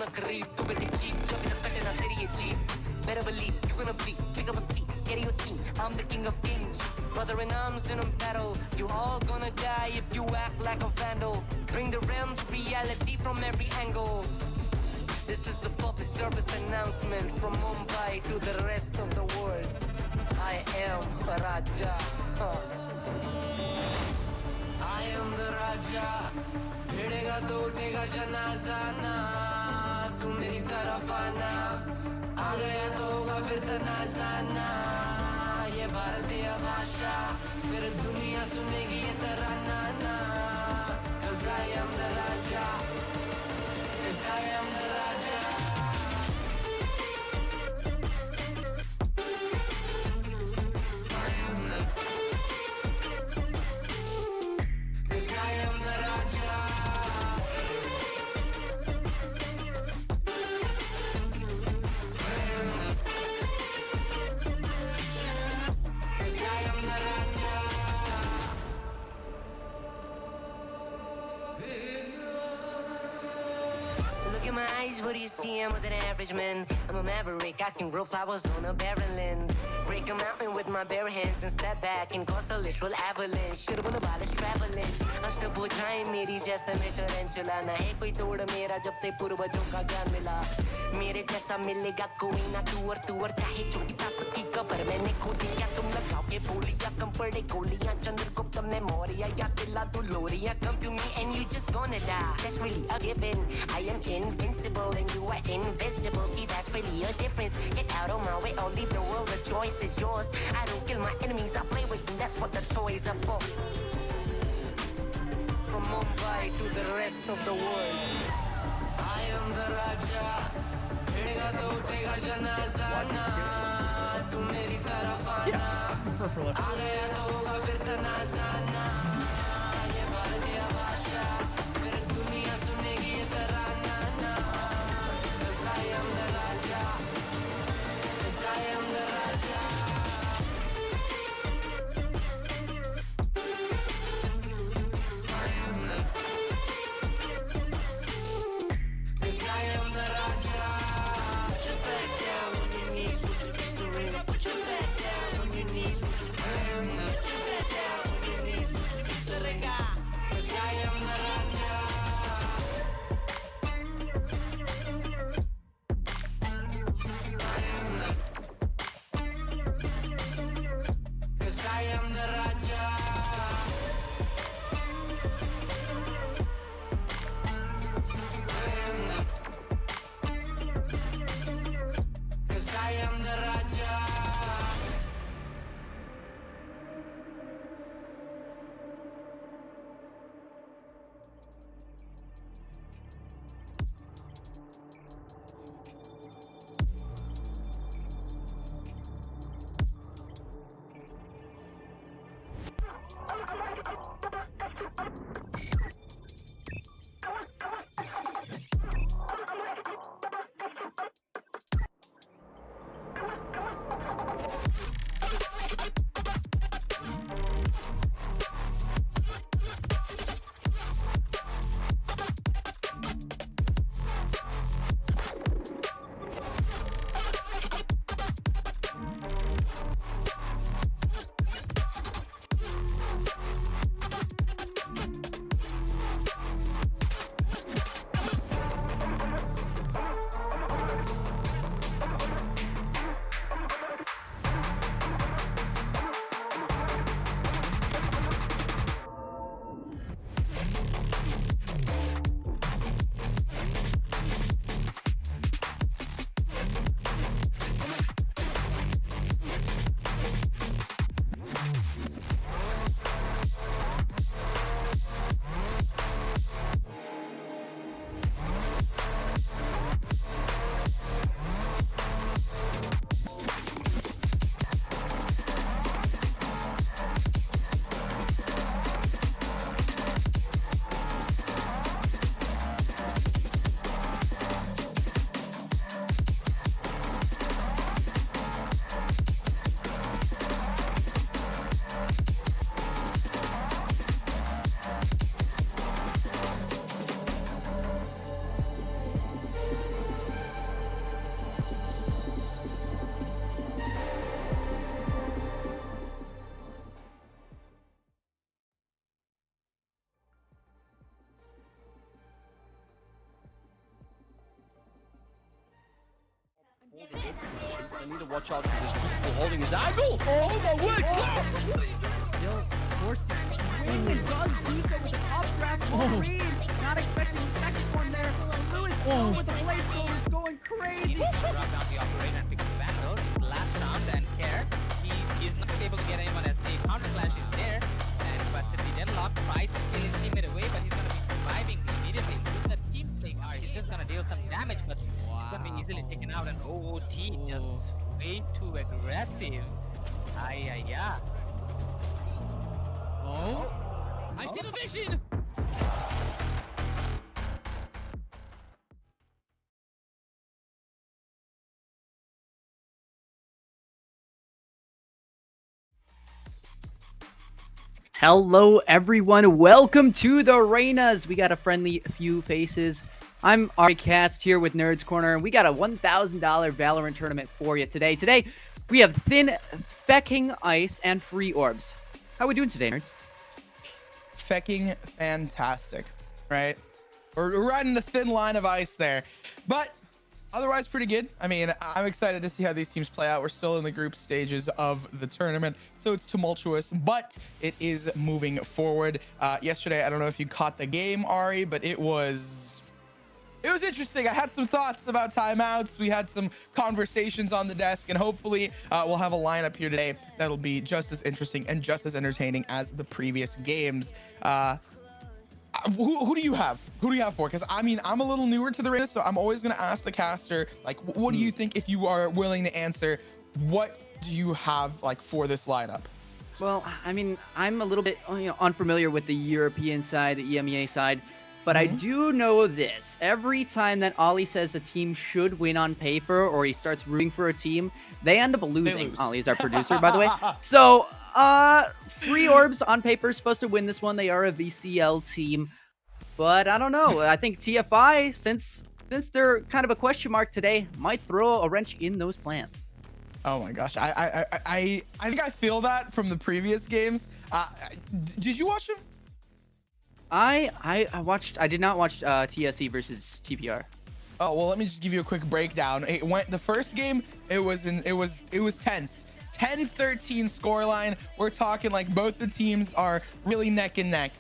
na kareeb tu bedi cheap jab na katte na teri ye jeep better believe you gonna bleed pick up a seat get your team I'm the king of kings brother in arms in a battle you all gonna die if you act like a vandal bring the realms of reality from every angle this is the public service announcement from Mumbai to the rest of the world I am a Raja I am the Raja भिड़ेगा तो उठेगा जनाजा ना तू मेरी तरफ आना आ गया तो होगा फिर तनाजा ना ये भारतीय भाषा फिर दुनिया सुनेगी ये तराना ना Cause I am the Raja Cause I am the Raja What do you see? I'm with an average man. I'm a maverick. I can grow flowers on a barren land. Break a mountain with my bare hands and step back and cause a literal avalanche. Should've been about us traveling. अष्टभुजाएं मेरी जैसे मैं tarantula ना है कोई तोड़ मेरा जब से पूर्वजों का ज्ञान मिला मेरे जैसा मिलेगा कोई ना तू और चाहे छोटी था सबकी कबर मैंने खोदी क्या तुम लगाओगे बोलियां कम पड़े गोलियां चंद्रगुप्त में मौर्य या दिला तू लोरियां come to me and you just gonna die that's really a given I am invincible and you are invisible see that's really a difference get out of my way or leave the world the choice is yours I don't kill my enemies I play with them that's what the toys are for from Mumbai to the rest of the world I am the Raja भिड़ेगा तो उठेगा जनाजा ना तू मेरी तरफ आना आ गया तो होगा फिर तनाजा ना ये भारतीय भाषा फिर दुनिया सुनेगी ये तराना ना Cause I am the Raja Cause I am the Raja I am the Cause I am the Raja Put your back down on your knees with your pistol ring Put your back down on your knees with your pistol ring Put your back down on your knees with your pistol ring Cause I am the Raja They need to watch out for this people holding his angle. Oh my word! Still forced to swing and does do so with an updraft. Reed not expecting the second one there. Lewis with the blade storm is going crazy. Drop down the operator and pick up the back though. Last round and care. He is not able to get anyone as the counter flash is there. But the deadlock tries to steal his teammate away, but he's gonna be surviving immediately. With the team playing hard, he's just gonna deal some damage, but he's gonna be easily taken out. And OOT just way too aggressive. Ay. Oh, I see the vision. Hello everyone, welcome to the Reynas. We got a friendly few faces. I'm Cast here with Nerds Corner, and we got a $1,000 Valorant tournament for you today. Today, we have Thin Fecking Ice and Free Orbs. How we doing today, nerds? Fecking fantastic, right? We're riding the thin line of ice there, but otherwise pretty good. I mean, I'm excited to see how these teams play out. We're still in the group stages of the tournament, so it's tumultuous, but it is moving forward. Yesterday, I don't know if you caught the game, Ari, but it was interesting. I had some thoughts about timeouts. We had some conversations on the desk, and hopefully we'll have a lineup here today that'll be just as interesting and just as entertaining as the previous games. Who do you have? Who do you have for? Because I mean, I'm a little newer to the race, so I'm always going to ask the caster, like, what do you think? If you are willing to answer, what do you have like for this lineup? Well, I mean, I'm a little bit unfamiliar with the European side, the EMEA side, but I do know this. Every time that Ollie says a team should win on paper, or he starts rooting for a team, they end up losing. Ollie's our producer, by the way. So, Free Orbs on paper is supposed to win this one. They are a VCL team, but I don't know. I think TFI, since they're kind of a question mark today, might throw a wrench in those plans. Oh my gosh, I think I feel that from the previous games. Did you watch them? I watched. I did not watch TSE versus TPR. Oh well, let me just give you a quick breakdown. It went the first game. It was tense. 10-13 scoreline. We're talking like both the teams are really neck and neck.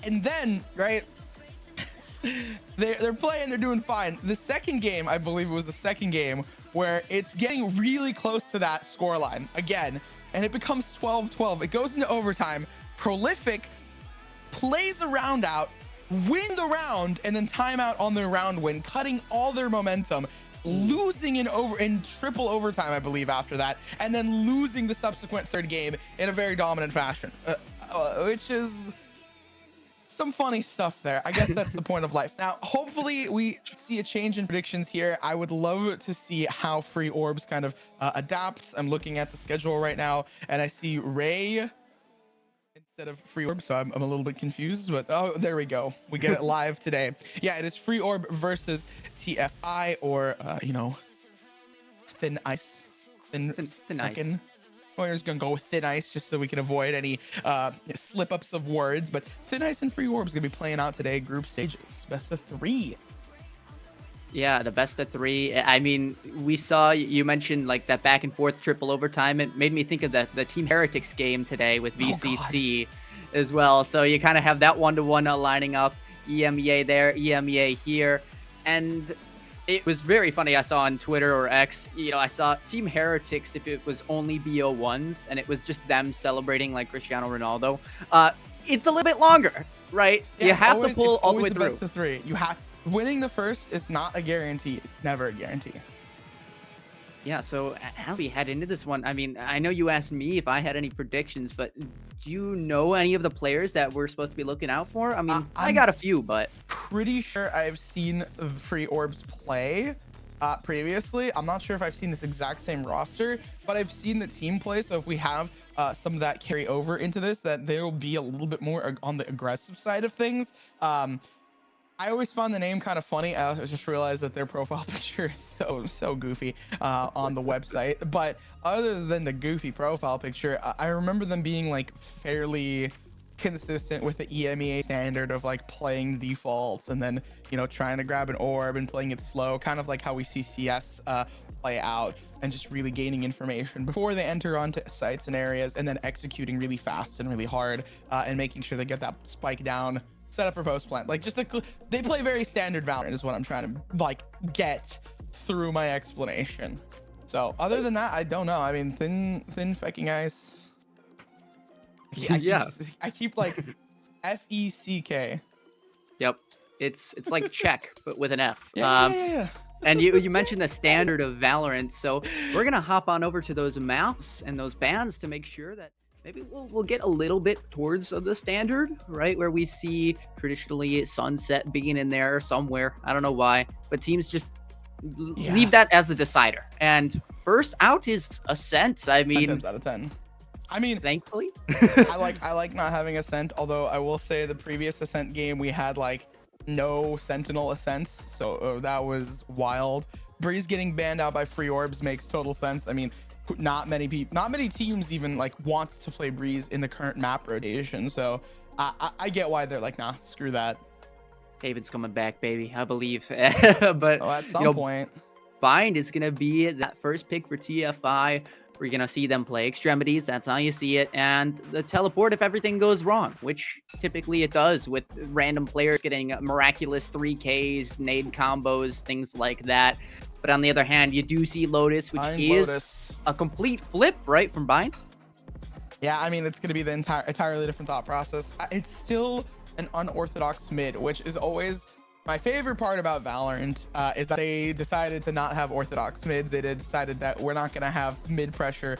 And then, right, they're playing, they're doing fine. The second game, I believe it was the second game, where it's getting really close to that scoreline again, and it becomes 12-12. It goes into overtime. Prolific plays a round out, win the round, and then timeout on their round win, cutting all their momentum. Losing in triple overtime, I believe, after that, and then losing the subsequent third game in a very dominant fashion, which is some funny stuff there. I guess that's the point of life. Now, hopefully we see a change in predictions here. I would love to see how Free Orbs kind of adapts. I'm looking at the schedule right now, and I see Ray instead of Free Orb, so I'm a little bit confused, but oh, there we go. We get it live today. Yeah, it is Free Orb versus TFI, or Thin Ice. Thin Ice. We're just gonna go with Thin Ice just so we can avoid any slip-ups of words. But Thin Ice and Free Orb is gonna be playing out today, group stages, best of 3. Yeah, the best of 3. I mean, we saw, you mentioned like that back and forth triple overtime. It made me think of the Team Heretics game today with VCT as well. So you kind of have that 1-to-1 lining up, EMEA there, EMEA here. And it was very funny. I saw on Twitter or X, I saw Team Heretics, if it was only BO1s and it was just them celebrating like Cristiano Ronaldo. It's a little bit longer, right? Yeah, you have to pull all the way through. Best of 3. You have winning the first is not a guarantee. It's never a guarantee. Yeah, so as we head into this one, I mean, I know you asked me if I had any predictions, but do you know any of the players that we're supposed to be looking out for? I mean, I got a few, but pretty sure I've seen Free Orbs play previously. I'm not sure if I've seen this exact same roster, but I've seen the team play. So if we have some of that carry over into this, that there will be a little bit more on the aggressive side of things. I always found the name kind of funny. I just realized that their profile picture is so goofy on the website. But other than the goofy profile picture, I remember them being like fairly consistent with the EMEA standard of like playing defaults and then, you know, trying to grab an orb and playing it slow, kind of like how we see CS play out, and just really gaining information before they enter onto sites and areas, and then executing really fast and really hard, and making sure they get that spike down, set up for post plant. Like just they play very standard Valorant is what I'm trying to like get through my explanation. So other than that, I don't know. I mean, thin fucking ice. I keep like FECK. Yep. It's like check, but with an F. Yeah. And you mentioned the standard of Valorant, so we're gonna hop on over to those maps and those bans to make sure that maybe we'll get a little bit towards the standard, right? Where we see traditionally Sunset being in there somewhere. I don't know why, but teams just leave that as the decider. And first out is Ascent. I mean, 10 times out of 10. I mean, thankfully, I like not having Ascent. Although I will say the previous Ascent game we had like no Sentinel Ascents, so that was wild. Breeze getting banned out by free orbs makes total sense. I mean, not many teams even like wants to play Breeze in the current map rotation. So I get why they're like, nah, screw that. Haven's coming back, baby. I believe. But at some point, Bind is gonna be that first pick for TFI. We're going to see them play Extremities. That's how you see it. And the teleport if everything goes wrong, which typically it does with random players getting miraculous 3Ks, nade combos, things like that. But on the other hand, you do see Lotus, which is a complete flip, right, from Bind? Yeah, I mean, it's going to be the entirely different thought process. It's still an unorthodox mid, which is always my favorite part about Valorant, is that they decided to not have orthodox mids. They decided that we're not going to have mid pressure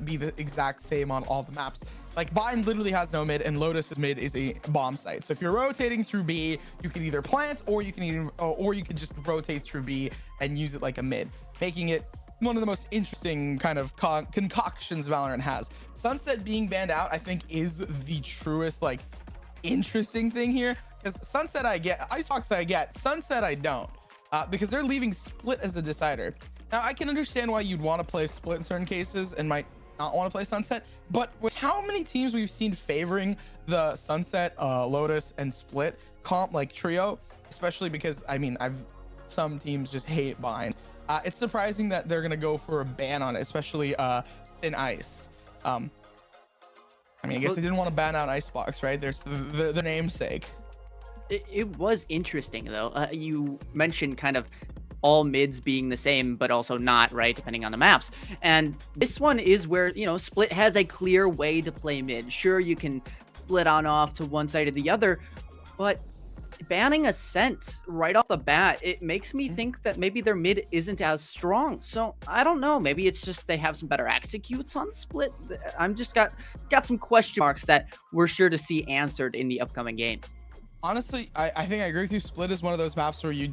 be the exact same on all the maps. Like Bind literally has no mid, and Lotus's mid is a bomb site. So if you're rotating through B, you can either plant or you can just rotate through B and use it like a mid, making it one of the most interesting kind of concoctions Valorant has. Sunset being banned out, I think, is the truest like interesting thing here. Because Sunset I get, Icebox I get, Sunset I don't, because they're leaving Split as a decider. Now I can understand why you'd want to play Split in certain cases and might not want to play Sunset, but with how many teams we've seen favoring the Sunset, Lotus, and Split comp like trio, especially because I mean some teams just hate Bind. It's surprising that they're gonna go for a ban on it, especially Thin Ice. I mean, I guess they didn't want to ban out Icebox, right? There's the namesake. It was interesting though. You mentioned kind of all mids being the same, but also not, right? Depending on the maps. And this one is where, you know, Split has a clear way to play mid. Sure, you can split on off to one side or the other, but banning Ascent right off the bat, it makes me think that maybe their mid isn't as strong. So I don't know. Maybe it's just they have some better executes on Split. I'm just got some question marks that we're sure to see answered in the upcoming games. Honestly, I think I agree with you. Split is one of those maps where you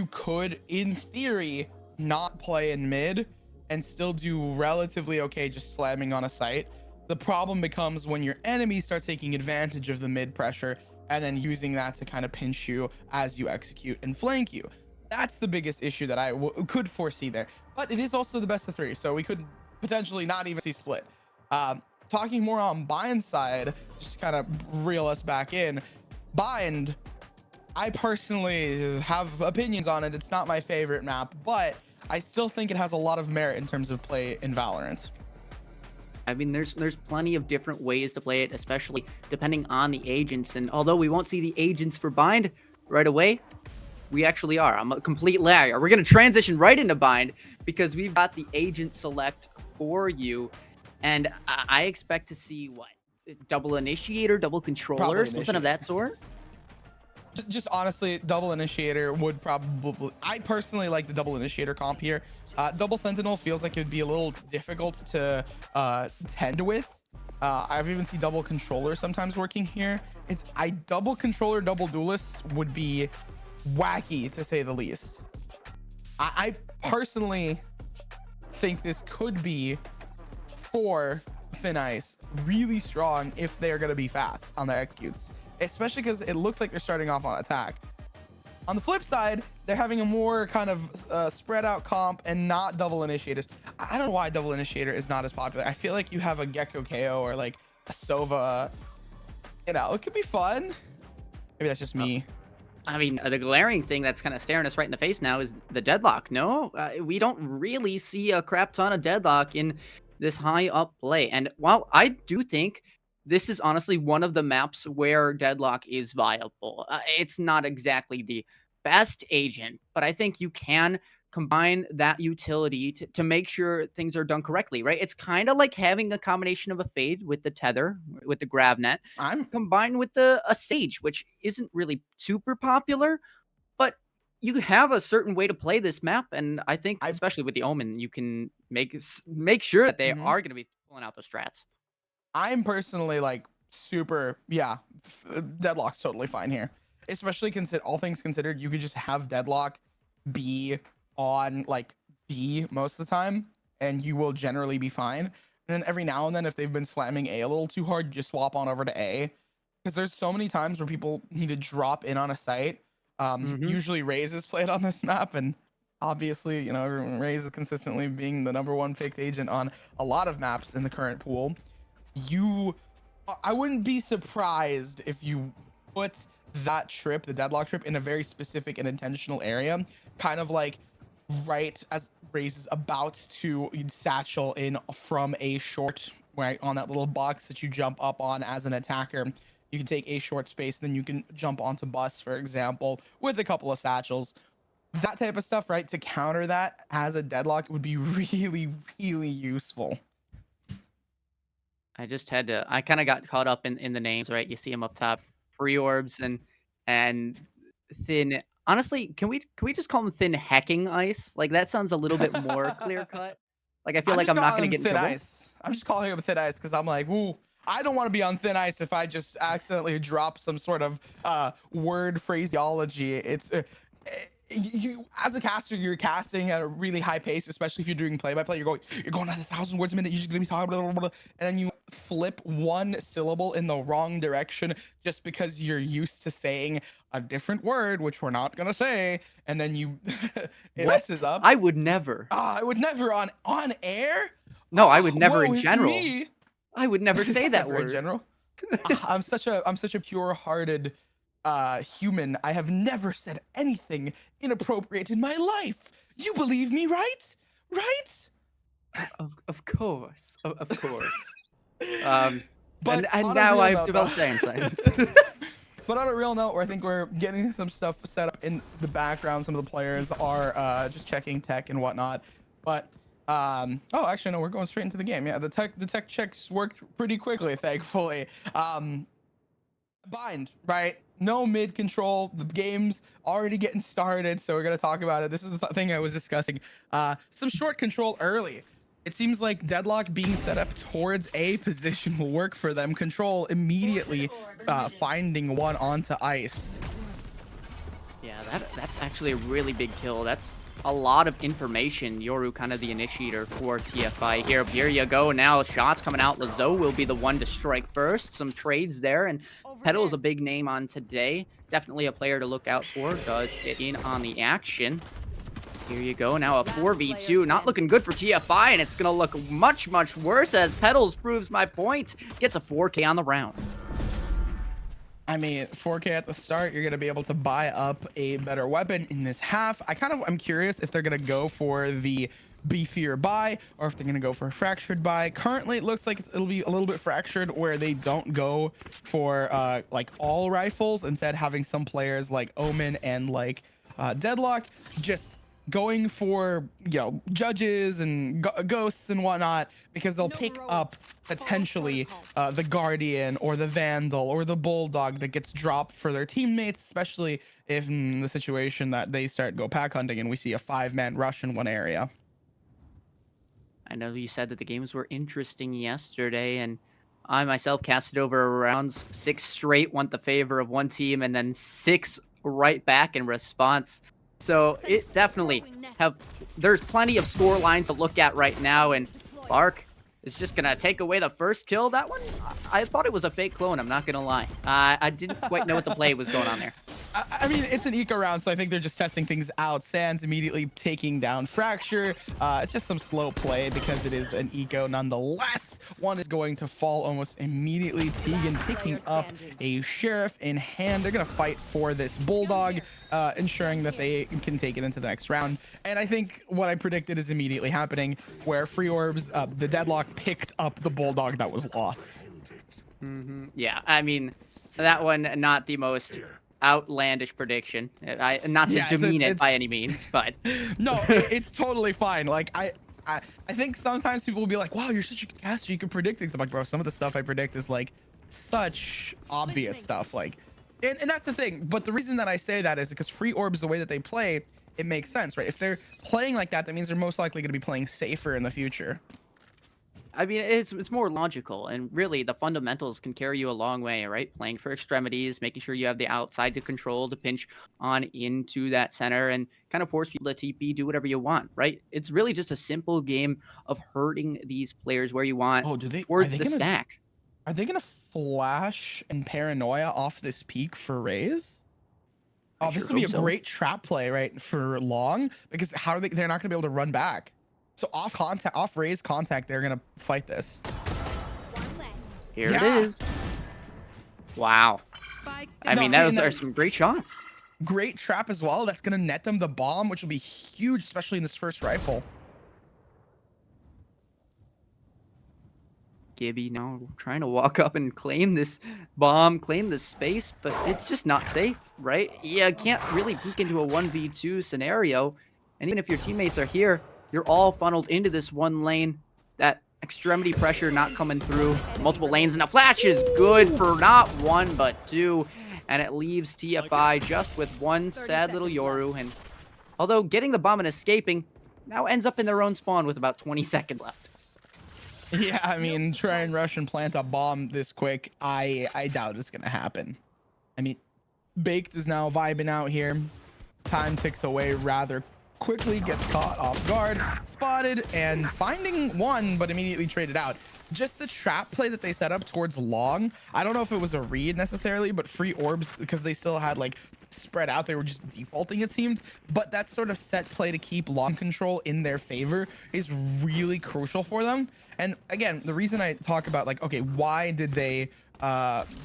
could, in theory, not play in mid and still do relatively okay just slamming on a site. The problem becomes when your enemy starts taking advantage of the mid pressure and then using that to kind of pinch you as you execute and flank you. That's the biggest issue that I could foresee there. But it is also the best of three, so we could potentially not even see Split. Talking more on Bind's side, just to kind of reel us back in, Bind, I personally have opinions on it. It's not my favorite map, but I still think it has a lot of merit in terms of play in Valorant. I mean, there's plenty of different ways to play it, especially depending on the agents. And although we won't see the agents for Bind right away, we actually are. I'm a complete liar. We're going to transition right into Bind because we've got the agent select for you. And I expect to see what? Double initiator, double controller, something of that sort. Just honestly, double initiator would probably, I personally like the double initiator comp here. Double sentinel feels like it'd be a little difficult to tend with. I've even seen double controller sometimes working here. Double controller, double duelist would be wacky to say the least. I personally think this could be for Thin Ice really strong if they're going to be fast on their executes, especially because it looks like they're starting off on attack. On the flip side, they're having a more kind of spread out comp and not double initiators. I don't know why double initiator is not as popular. I feel like you have a Gecko KO or like a Sova you know, it could be fun. Maybe that's just me. I mean, the glaring thing that's kind of staring us right in the face now is the deadlock. No, we don't really see a crap ton of deadlock in this high up play. And while I do think this is honestly one of the maps where deadlock is viable, it's not exactly the best agent, but I think you can combine that utility to make sure things are done correctly, right? It's kind of like having a combination of a fade with the tether, with the grab net, I'm combined with a sage, which isn't really super popular, but you have a certain way to play this map, and I think especially with the Omen, you can make sure that they are going to be pulling out those strats. I'm personally like super, yeah, deadlock's totally fine here. Especially all things considered, you could just have deadlock be on like B most of the time, and you will generally be fine. And then every now and then, if they've been slamming A a little too hard, you just swap on over to A. Because there's so many times where people need to drop in on a site. Usually Raze is played on this map, and obviously, you know, Raze is consistently being the #1 picked agent on a lot of maps in the current pool. I wouldn't be surprised if you put that trip, the deadlock trip, in a very specific and intentional area, kind of like right as Raze is about to satchel in from a short, right on that little box that you jump up on as an attacker. You can take a short space, then you can jump onto bus, for example, with a couple of satchels. That type of stuff, right? To counter that as a deadlock would be really, really useful. I just had to. I kind of got caught up in the names, right? You see them up top, free orbs and thin. Honestly, can we just call them thin hacking ice? Like that sounds a little bit more clear cut. Like I feel like I'm not gonna get in thin trouble. ice. I'm just calling him thin ice because I'm like, ooh, I don't want to be on thin ice if I just accidentally drop some sort of word phraseology. It's you as a caster, you're casting at a really high pace, especially if you're doing play-by-play. You're going at 1,000 words a minute. You're just gonna be talking blah, blah, blah, and then you flip one syllable in the wrong direction just because you're used to saying a different word, which we're not gonna say, and then you it messes up. I would never. I would never on air. No, I would never in it's general. me. I would never say that Never in word. general. I'm such a pure-hearted human. I have never said anything inappropriate in my life. You believe me, right? Right? Of course. Of course. But and on a now real I've note, developed though- insight. But on a real note, where I think we're getting some stuff set up in the background. Some of the players are just checking tech and whatnot. But oh, actually, no, we're going straight into the game. Yeah, the tech checks worked pretty quickly, thankfully. Bind, right? No mid control. The game's already getting started, so we're gonna talk about it. This is the thing I was discussing. Some short control early. It seems like deadlock being set up towards a position will work for them. Control immediately finding one onto ice. Yeah, that's actually a really big kill. That's a lot of information. Yoru kind of the initiator for TFI here. Here you go now. Shots coming out. Lazo will be the one to strike first. Some trades there, and Petal is a big name on today. Definitely a player to look out for. Does get in on the action. Here you go. Now a 4v2. Not looking good for TFI, and it's going to look much, much worse as Petals proves my point. Gets a 4K on the round. I mean, 4K at the start, you're going to be able to buy up a better weapon in this half. I'm curious if they're going to go for the beefier buy or if they're going to go for a fractured buy. Currently, it looks like it'll be a little bit fractured where they don't go for like all rifles, instead having some players like Omen and like Deadlock just going for, you know, judges and ghosts and whatnot, because they'll pick up potentially the guardian or the vandal or the bulldog that gets dropped for their teammates, especially if in the situation that they go pack hunting and we see a 5-man rush in one area. I know you said that the games were interesting yesterday, and I myself casted over rounds 6 straight, went the favor of one team, and then 6 right back in response. So it definitely there's plenty of score lines to look at right now, and Bark is just gonna take away the first kill. That one, I thought it was a fake clone, I'm not gonna lie. I didn't quite know what the play was going on there. I mean, it's an eco round, so I think they're just testing things out. Sands immediately taking down Fracture. It's just some slow play because it is an eco nonetheless. One is going to fall almost immediately. Tegan picking up a Sheriff in hand. They're going to fight for this Bulldog, ensuring that they can take it into the next round. And I think what I predicted is immediately happening, where Free Orbs, the Deadlock, picked up the Bulldog that was lost. Yeah, I mean, that one, not the most outlandish prediction. Not to demean it by any means, but no, it's totally fine. Like I think sometimes people will be like, wow, you're such a good caster, you can predict things. I'm like, bro, some of the stuff I predict is like such obvious stuff. Like, and that's the thing. But the reason that I say that is because Free Orbs, the way that they play, it makes sense, right? If they're playing like that, that means they're most likely going to be playing safer in the future. I mean, it's more logical, and really the fundamentals can carry you a long way, right? Playing for extremities, making sure you have the outside to control to pinch on into that center and kind of force people to TP, do whatever you want, right? It's really just a simple game of hurting these players where you want towards the stack. Are they gonna flash and paranoia off this peak for Raze? Oh, this would be a great trap play, right, for long, because how are they're not gonna be able to run back. So off Raze contact, they're gonna fight this. Here it is. Wow. I mean, those are some great shots. Great trap as well. That's gonna net them the bomb, which will be huge, especially in this first rifle. Gibby now trying to walk up and claim this bomb, claim this space, but it's just not safe, right? You can't really peek into a 1v2 scenario, and even if your teammates are here, you're all funneled into this one lane. That extremity pressure not coming through. Multiple lanes, and the flash is good for not one, but two. And it leaves TFI just with one sad little Yoru. And although getting the bomb and escaping, now ends up in their own spawn with about 20 seconds left. Yeah, I mean, try and rush and plant a bomb this quick. I doubt it's going to happen. I mean, Baked is now vibing out here. Time ticks away rather quickly, gets caught off guard, spotted, and finding one, but immediately traded out. Just the trap play that they set up towards long, I don't know if it was a read necessarily, but Free Orbs, because they still had like spread out, they were just defaulting, it seemed. But that sort of set play to keep long control in their favor is really crucial for them. And again, the reason I talk about like, okay, why did they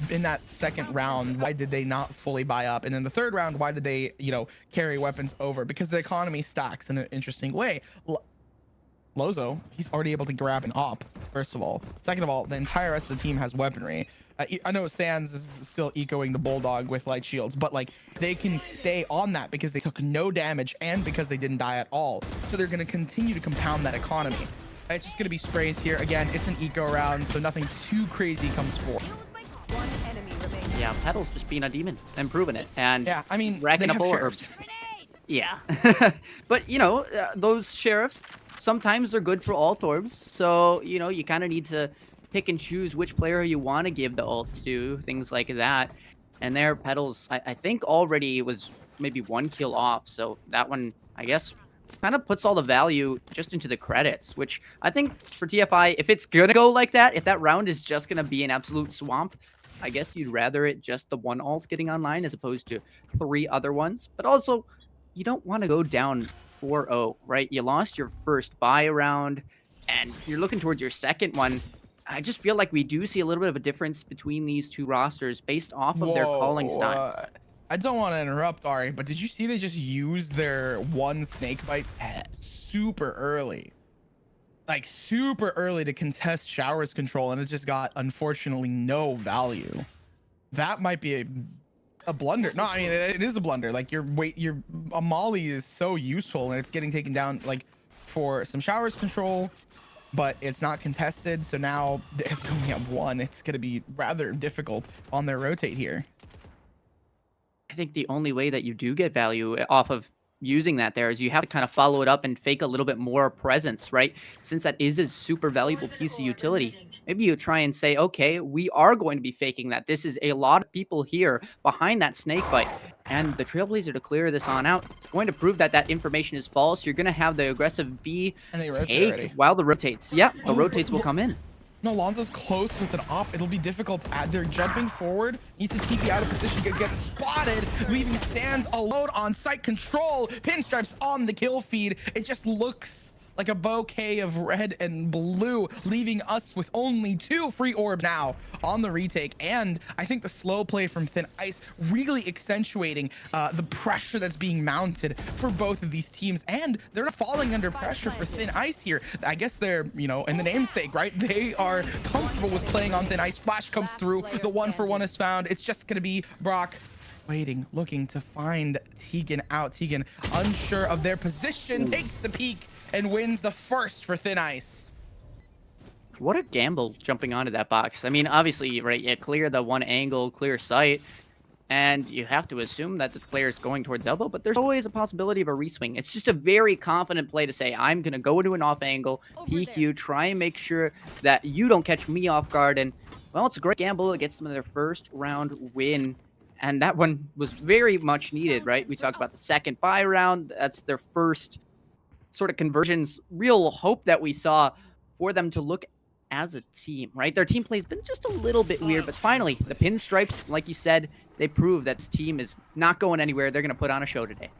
in that second round, why did they not fully buy up? And in the third round, why did they, you know, carry weapons over? Because the economy stacks in an interesting way. Lozo, he's already able to grab an op, first of all. Second of all, the entire rest of the team has weaponry. I know Sands is still ecoing the Bulldog with light shields, but like they can stay on that because they took no damage and because they didn't die at all. So they're going to continue to compound that economy. It's just going to be sprays here. Again, it's an eco round, so nothing too crazy comes forth. Yeah, Petal's just being a demon and proving it. And yeah, I mean, racking up orbs. Yeah. But, you know, those sheriffs, sometimes they're good for alt orbs. So, you know, you kind of need to pick and choose which player you want to give the ult to, things like that. And there, Petals, I think already was maybe 1 kill off. So that one, I guess, kind of puts all the value just into the credits, which I think for TFI, if it's going to go like that, if that round is just going to be an absolute swamp, I guess you'd rather it just the one ult getting online as opposed to 3 other ones. But also, you don't want to go down 4-0, right? You lost your first buy round, and you're looking towards your second one. I just feel like we do see a little bit of a difference between these two rosters based off of their calling style. I don't want to interrupt, Ari, but did you see they just used their one snakebite super early? Like super early to contest Shower's control, and it just got, unfortunately, no value. That might be a blunder. No, I mean, it is a blunder. Like your Molly is so useful, and it's getting taken down like for some Shower's control, but it's not contested. So now it's only have one. It's going to be rather difficult on their rotate here. I think the only way that you do get value off of using that there is you have to kind of follow it up and fake a little bit more presence, right? Since that is a super valuable piece of utility. Maybe you try and say, okay, we are going to be faking that. This is a lot of people here behind that snakebite. And the Trailblazer to clear this on out, it's going to prove that that information is false. You're going to have the aggressive B take while the rotates. Yep, the rotates will come in. No, Lonzo's close with an op. It'll be difficult. They're jumping forward. Needs to TP out of position. Gets spotted, leaving Sands alone on site control. Pinstripes on the kill feed. It just looks like a bouquet of red and blue, leaving us with only 2 free orbs now on the retake. And I think the slow play from Thin Ice really accentuating the pressure that's being mounted for both of these teams. And they're not falling under pressure for Thin Ice here. I guess they're, you know, in the namesake, right? They are comfortable with playing on Thin Ice. Flash comes through. The 1-for-1 is found. It's just going to be Brock waiting, looking to find Tegan out. Tegan, unsure of their position, takes the peek and wins the first for Thin Ice. What a gamble jumping onto that box. I mean, obviously, right, you clear the one angle, clear sight, and you have to assume that the player is going towards elbow, but there's always a possibility of a reswing. It's just a very confident play to say, I'm going to go into an off angle, peek you, try and make sure that you don't catch me off guard. And, well, it's a great gamble. It gets them their first round win. And that one was very much needed, right? We talked about the second buy round. That's their first sort of conversions, real hope that we saw for them to look as a team, right? Their team play has been just a little bit weird, but finally, the Pinstripes, like you said, they prove that this team is not going anywhere. They're going to put on a show today.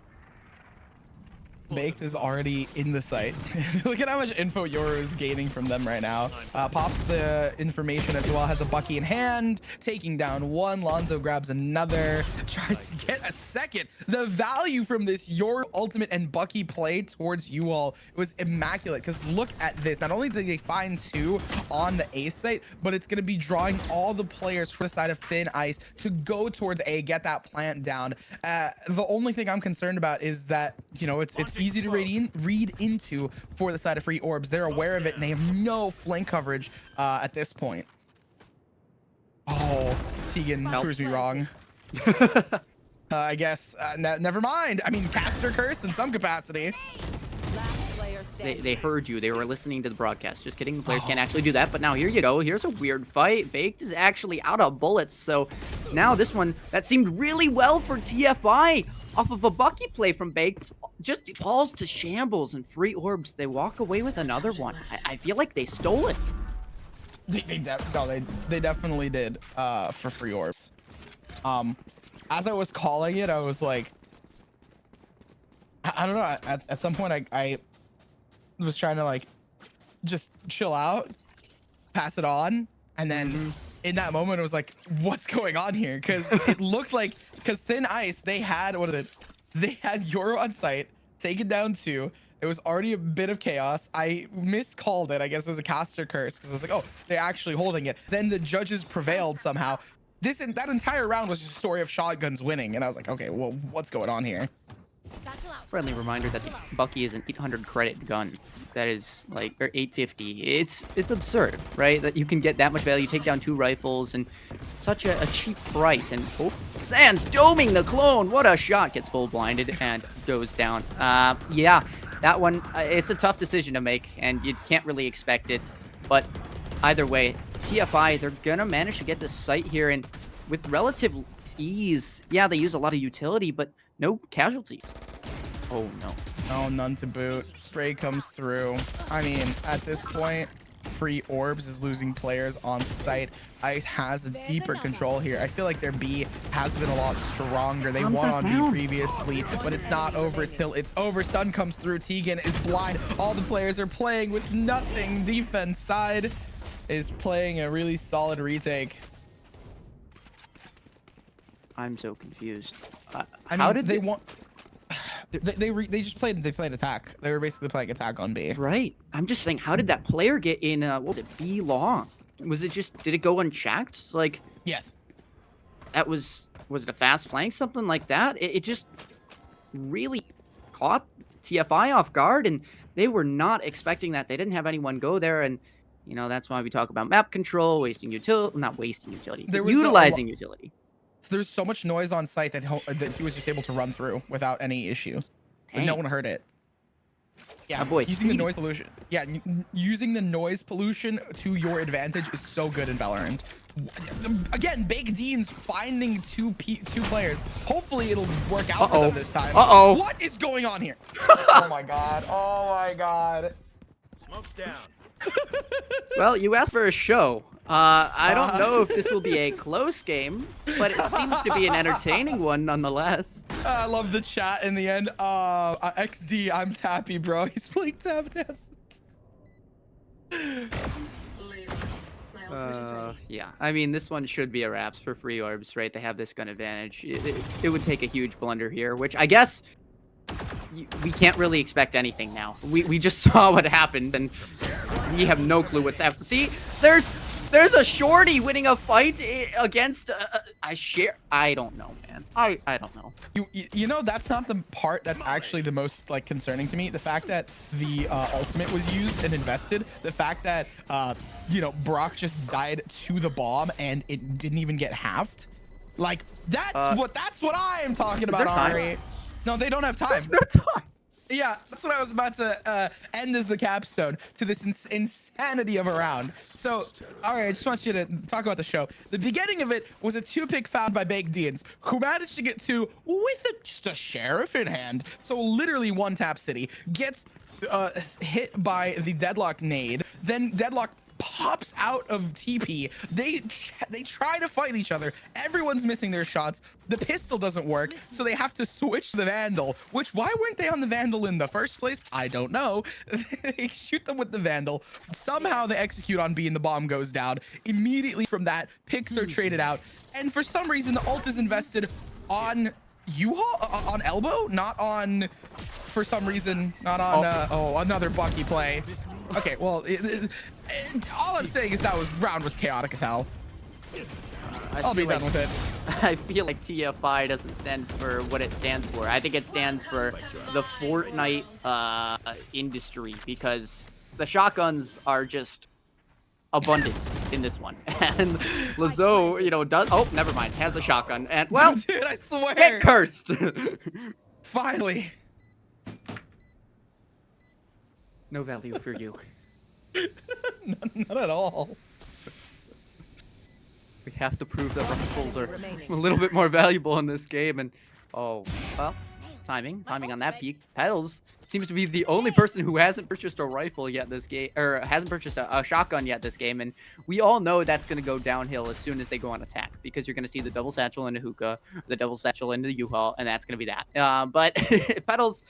Baked is already in the site. Look at how much info Yoru is gaining from them right now. Pops the information as well, has a Bucky in hand, taking down one. Lonzo grabs another, tries to get a second. The value from this Yoru ultimate and Bucky play towards you all was immaculate, because look at this. Not only did they find 2 on the A site, but it's going to be drawing all the players for the side of Thin Ice to go towards A, get that plant down. The only thing I'm concerned about is that, you know, it's easy to read into for the side of Free Orbs. They're aware of it, and they have no flank coverage at this point. Oh, Tegan proves me wrong. I guess never mind. I mean, caster curse in some capacity. They heard you. They were listening to the broadcast. Just kidding. The players can't actually do that. But now here you go. Here's a weird fight. Baked is actually out of bullets. So now this one that seemed really well for TFI off of a Bucky play from Baked just falls to shambles, and Free Orbs, they walk away with another one. I feel like they stole it. They definitely did for Free Orbs. As I was calling it, I was like, I don't know. At some point, I was trying to like just chill out, pass it on, and then in that moment, it was like, what's going on here? Because it looked like, because Thin Ice, they had, what is it? They had Yoru on site, taken down 2. It was already a bit of chaos. I miscalled it. I guess it was a caster curse, because I was like, oh, they're actually holding it. Then the judges prevailed somehow. That entire round was just a story of shotguns winning, and I was like, okay, well, what's going on here? Friendly reminder that the Bucky is an 800 credit gun. That is like, or 850. It's absurd, right? That you can get that much value, take down 2 rifles, and such a cheap price. And Sands doming the clone. What a shot! Gets full blinded and goes down. Yeah, that one. It's a tough decision to make, and you can't really expect it. But either way, TFI, they're gonna manage to get this site here, and with relative ease. Yeah, they use a lot of utility, but no casualties. Oh no. No, none to boot. Spray comes through. I mean, at this point, Free Orbs is losing players on site. Ice has a deeper control here. I feel like their B has been a lot stronger. They won on B previously, but it's not over till it's over. Stun comes through. Tegan is blind. All the players are playing with nothing. Defense side is playing a really solid retake. I'm so confused. I mean, how did they want? They just played attack. They were basically playing attack on B. Right. I'm just saying, how did that player get in? What was it? B long? Was it just? Did it go unchecked? Like. Yes. That was it a fast flank? Something like that? It just really caught TFI off guard, and they were not expecting that. They didn't have anyone go there, and you know that's why we talk about map control, wasting utility, not wasting utility, but utilizing utility. There's so much noise on site that he was just able to run through without any issue. But no one heard it. Yeah, using the noise pollution. Yeah, using the noise pollution to your advantage is so good in Valorant. Again, Big Dean's finding two players. Hopefully it'll work out for them this time. What is going on here? Oh my god. Oh my god. Smoke's down. Well, you asked for a show. I don't know if this will be a close game, but it seems to be an entertaining one nonetheless. I love the chat in the end. XD, I'm Tappy, bro. He's playing tap dance. Yeah. I mean, this one should be a wraps for free orbs, right? They have this gun advantage. It would take a huge blunder here, which I guess we can't really expect anything now. We just saw what happened, and we have no clue what's happening. See, there's a shorty winning a fight against I don't know, man. I don't know. You know, that's not the part that's actually the most like concerning to me. The fact that the ultimate was used and invested. The fact that you know, Brock just died to the bomb and it didn't even get halved. Like that's what I am talking about, Ari. No, they don't have time. There's no time. Yeah, that's what I was about to end as the capstone to this insanity of a round. So, all right, I just want you to talk about the show. The beginning of it was a 2-pick found by Baked Deans, who managed to get 2 with just a sheriff in hand. So literally one tap city gets hit by the Deadlock nade. Then Deadlock pops out of TP. They try to fight each other. Everyone's missing their shots. The pistol doesn't work, so they have to switch to the Vandal, which why weren't they on the Vandal in the first place? I don't know. They shoot them with the Vandal. Somehow they execute on B and the bomb goes down. Immediately from that, picks are traded out. And for some reason, the ult is invested on U-Haul, on Elbow, not on, for some reason, not on, another Bucky play. Okay, well, all I'm saying is that round was chaotic as hell. I'll be done with it. I feel like TFI doesn't stand for what it stands for. I think it stands for the Fortnite industry, because the shotguns are just abundant in this one. And Lazo, you know, never mind, has a shotgun. And, well, dude, I swear. Get cursed. Finally. No value for you. Not at all. We have to prove that rifles are a little bit more valuable in this game. And oh, well, timing on that peak. Petals seems to be the only person who hasn't purchased a rifle yet this game, or hasn't purchased a shotgun yet this game. And we all know that's going to go downhill as soon as they go on attack, because you're going to see the double satchel into hookah, the double satchel into U-Haul, and that's going to be that. But Petals,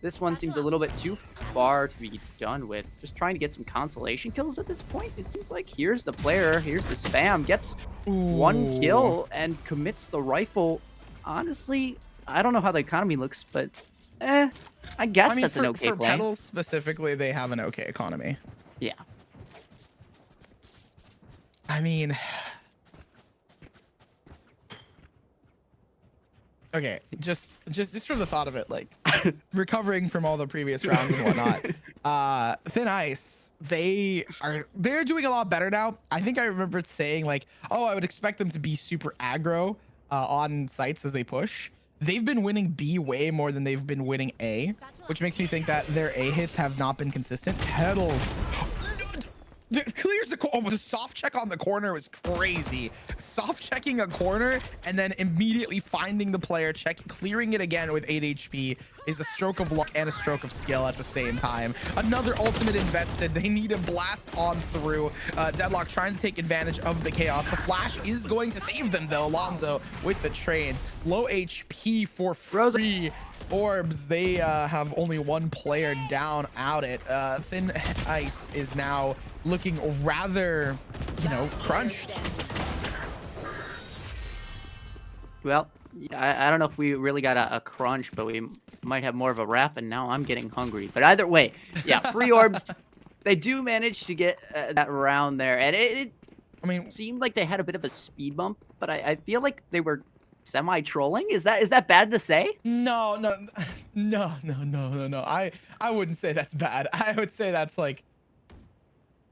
this one seems a little bit too far to be done with. Just trying to get some consolation kills at this point. It seems like here's the player, here's the spam, gets one kill and commits the rifle. Honestly, I don't know how the economy looks, but I guess that's an okay play. For Petals specifically, they have an okay economy. Yeah. I mean, okay, just from the thought of it, like recovering from all the previous rounds and whatnot, Thin Ice, they're doing a lot better now. I think I remember saying like, oh, I would expect them to be super aggro on sites as they push. They've been winning B way more than they've been winning A, which makes me think that their A hits have not been consistent. Petals clears the corner. Oh, the soft check on the corner was crazy. Soft checking a corner and then immediately finding the player, clearing it again with 8 HP is a stroke of luck and a stroke of skill at the same time. Another ultimate invested. They need to blast on through. Deadlock trying to take advantage of the chaos. The flash is going to save them though. Alonzo with the trades. Low HP for free. Orbs, they have only one player down out it. Thin Ice is now looking rather, you know, crunched. Well, I don't know if we really got a crunch, but we might have more of a wrap, and now I'm getting hungry. But either way, yeah, free orbs, they do manage to get that round there. And it I mean, seemed like they had a bit of a speed bump, but I feel like they were semi-trolling. Is that bad to say? No. I wouldn't say that's bad. I would say that's like,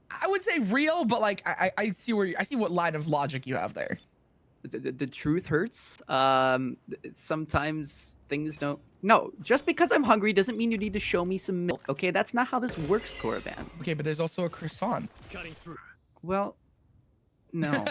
I would say real, but like I see what line of logic you have there. The truth hurts. Sometimes things don't. No, just because I'm hungry doesn't mean you need to show me some milk. Okay, that's not how this works, Korriban. Okay, but there's also a croissant. Well, no.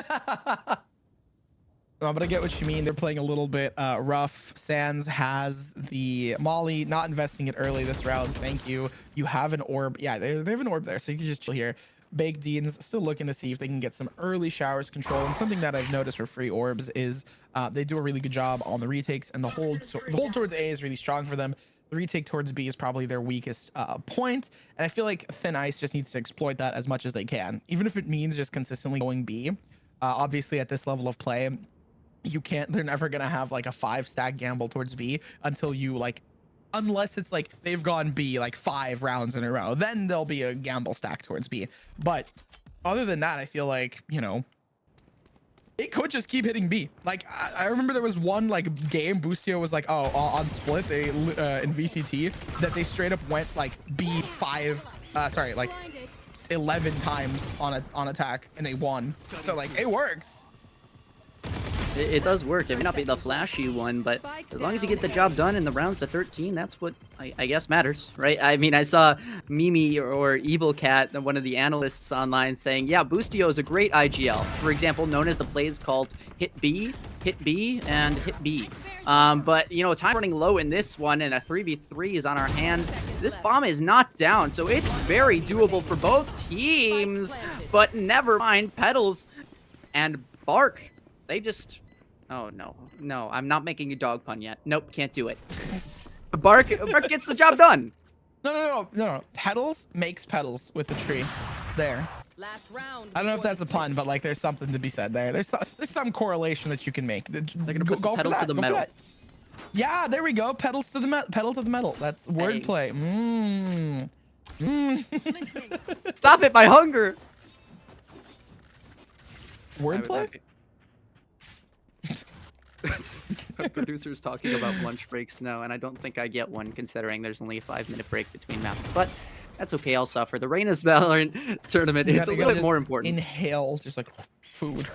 But I get what you mean. They're playing a little bit rough. Sans has the Molly, not investing it early this round. Thank you. You have an orb. Yeah, they have an orb there, so you can just chill here. Baked Deans still looking to see if they can get some early showers control. And something that I've noticed for free orbs is they do a really good job on the retakes, and the hold towards A is really strong for them. The retake towards B is probably their weakest point. And I feel like Thin Ice just needs to exploit that as much as they can, even if it means just consistently going B. Obviously, at this level of play, they're never gonna have like a 5-stack gamble towards B until you like, unless it's like they've gone B like 5 rounds in a row, then there'll be a gamble stack towards B. But other than that, I feel like, you know, it could just keep hitting B. Like I remember there was one like game Boostio was like, oh, on split they in VCT that they straight up went like B5 sorry, like 11 times on attack, and they won. So like it works. It does work. It may not be the flashy one, but as long as you get the job done in the rounds to 13, that's what I guess matters, right? I mean, I saw Mimi or Evil Cat, one of the analysts online, saying, yeah, Boostio is a great IGL. For example, known as the plays called hit B, and hit B. But, you know, time running low in this one, and a 3v3 is on our hands. This bomb is not down, so it's very doable for both teams. But never mind, Petals and Bark. They just... Oh, no, I'm not making a dog pun yet. Nope, can't do it. Bark gets the job done. No. Petals makes petals with the tree. There. Last round. I don't know if that's a pun, but like there's something to be said there. There's some correlation that you can make. They're gonna put the pedal to the metal. Yeah, there we go. Pedal to the metal. That's wordplay. Stop it, my hunger. Wordplay? Producers talking about lunch breaks now, and I don't think I get one considering there's only a 5-minute break between maps, but that's okay, I'll suffer. The Reyna's Valorant tournament is a little bit more important. Inhale, just like food.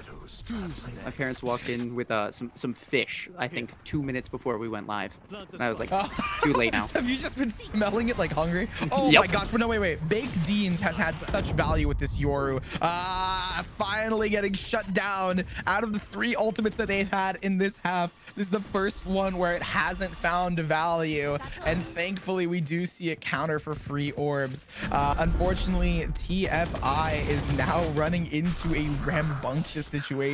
My parents walked in with some fish, I think 2 minutes before we went live. And I was like, it's too late now. Have you just been smelling it like hungry? Oh Yep. my gosh, but no, wait. Baked Deans has had such value with this Yoru. Finally getting shut down. Out of the 3 ultimates that they've had in this half, this is the first one where it hasn't found value. And thankfully, we do see a counter for free orbs. Unfortunately, TFI is now running into a rambunctious situation.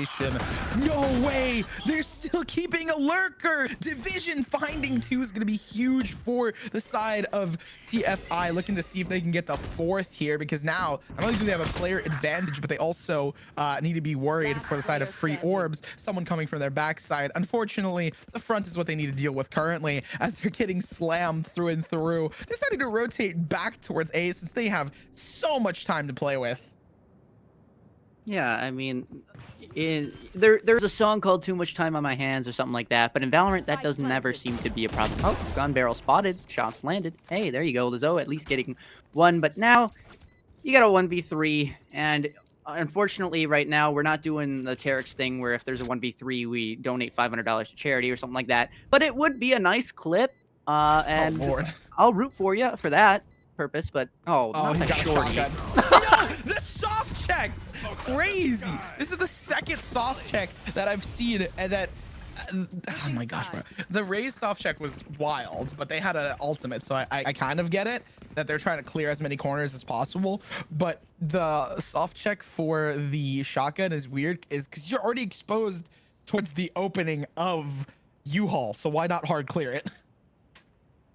No way! They're still keeping a lurker! Division finding 2 is going to be huge for the side of TFI, looking to see if they can get the 4th here, because now, not only do they have a player advantage, but they also need to be worried for the side of free orbs, someone coming from their backside. Unfortunately, the front is what they need to deal with currently, as they're getting slammed through and through. They're deciding to rotate back towards A since they have so much time to play with. Yeah, I mean, there's a song called Too Much Time on My Hands or something like that, but in Valorant, that does never seem to be a problem. Oh, gun barrel spotted, shots landed. Hey, there you go, Lizzo, at least getting 1, but now you got a 1v3, and unfortunately, right now, we're not doing the Terex thing where if there's a 1v3, we donate $500 to charity or something like that, but it would be a nice clip, and I'll root for you for that purpose, but not he the got shorty. no, the soft checks, crazy. This is the second soft check that I've seen, and that oh my gosh, bro. The Raze soft check was wild, but they had an ultimate, so I kind of get it that they're trying to clear as many corners as possible, but the soft check for the shotgun is weird, is because you're already exposed towards the opening of U-Haul, so why not hard clear it?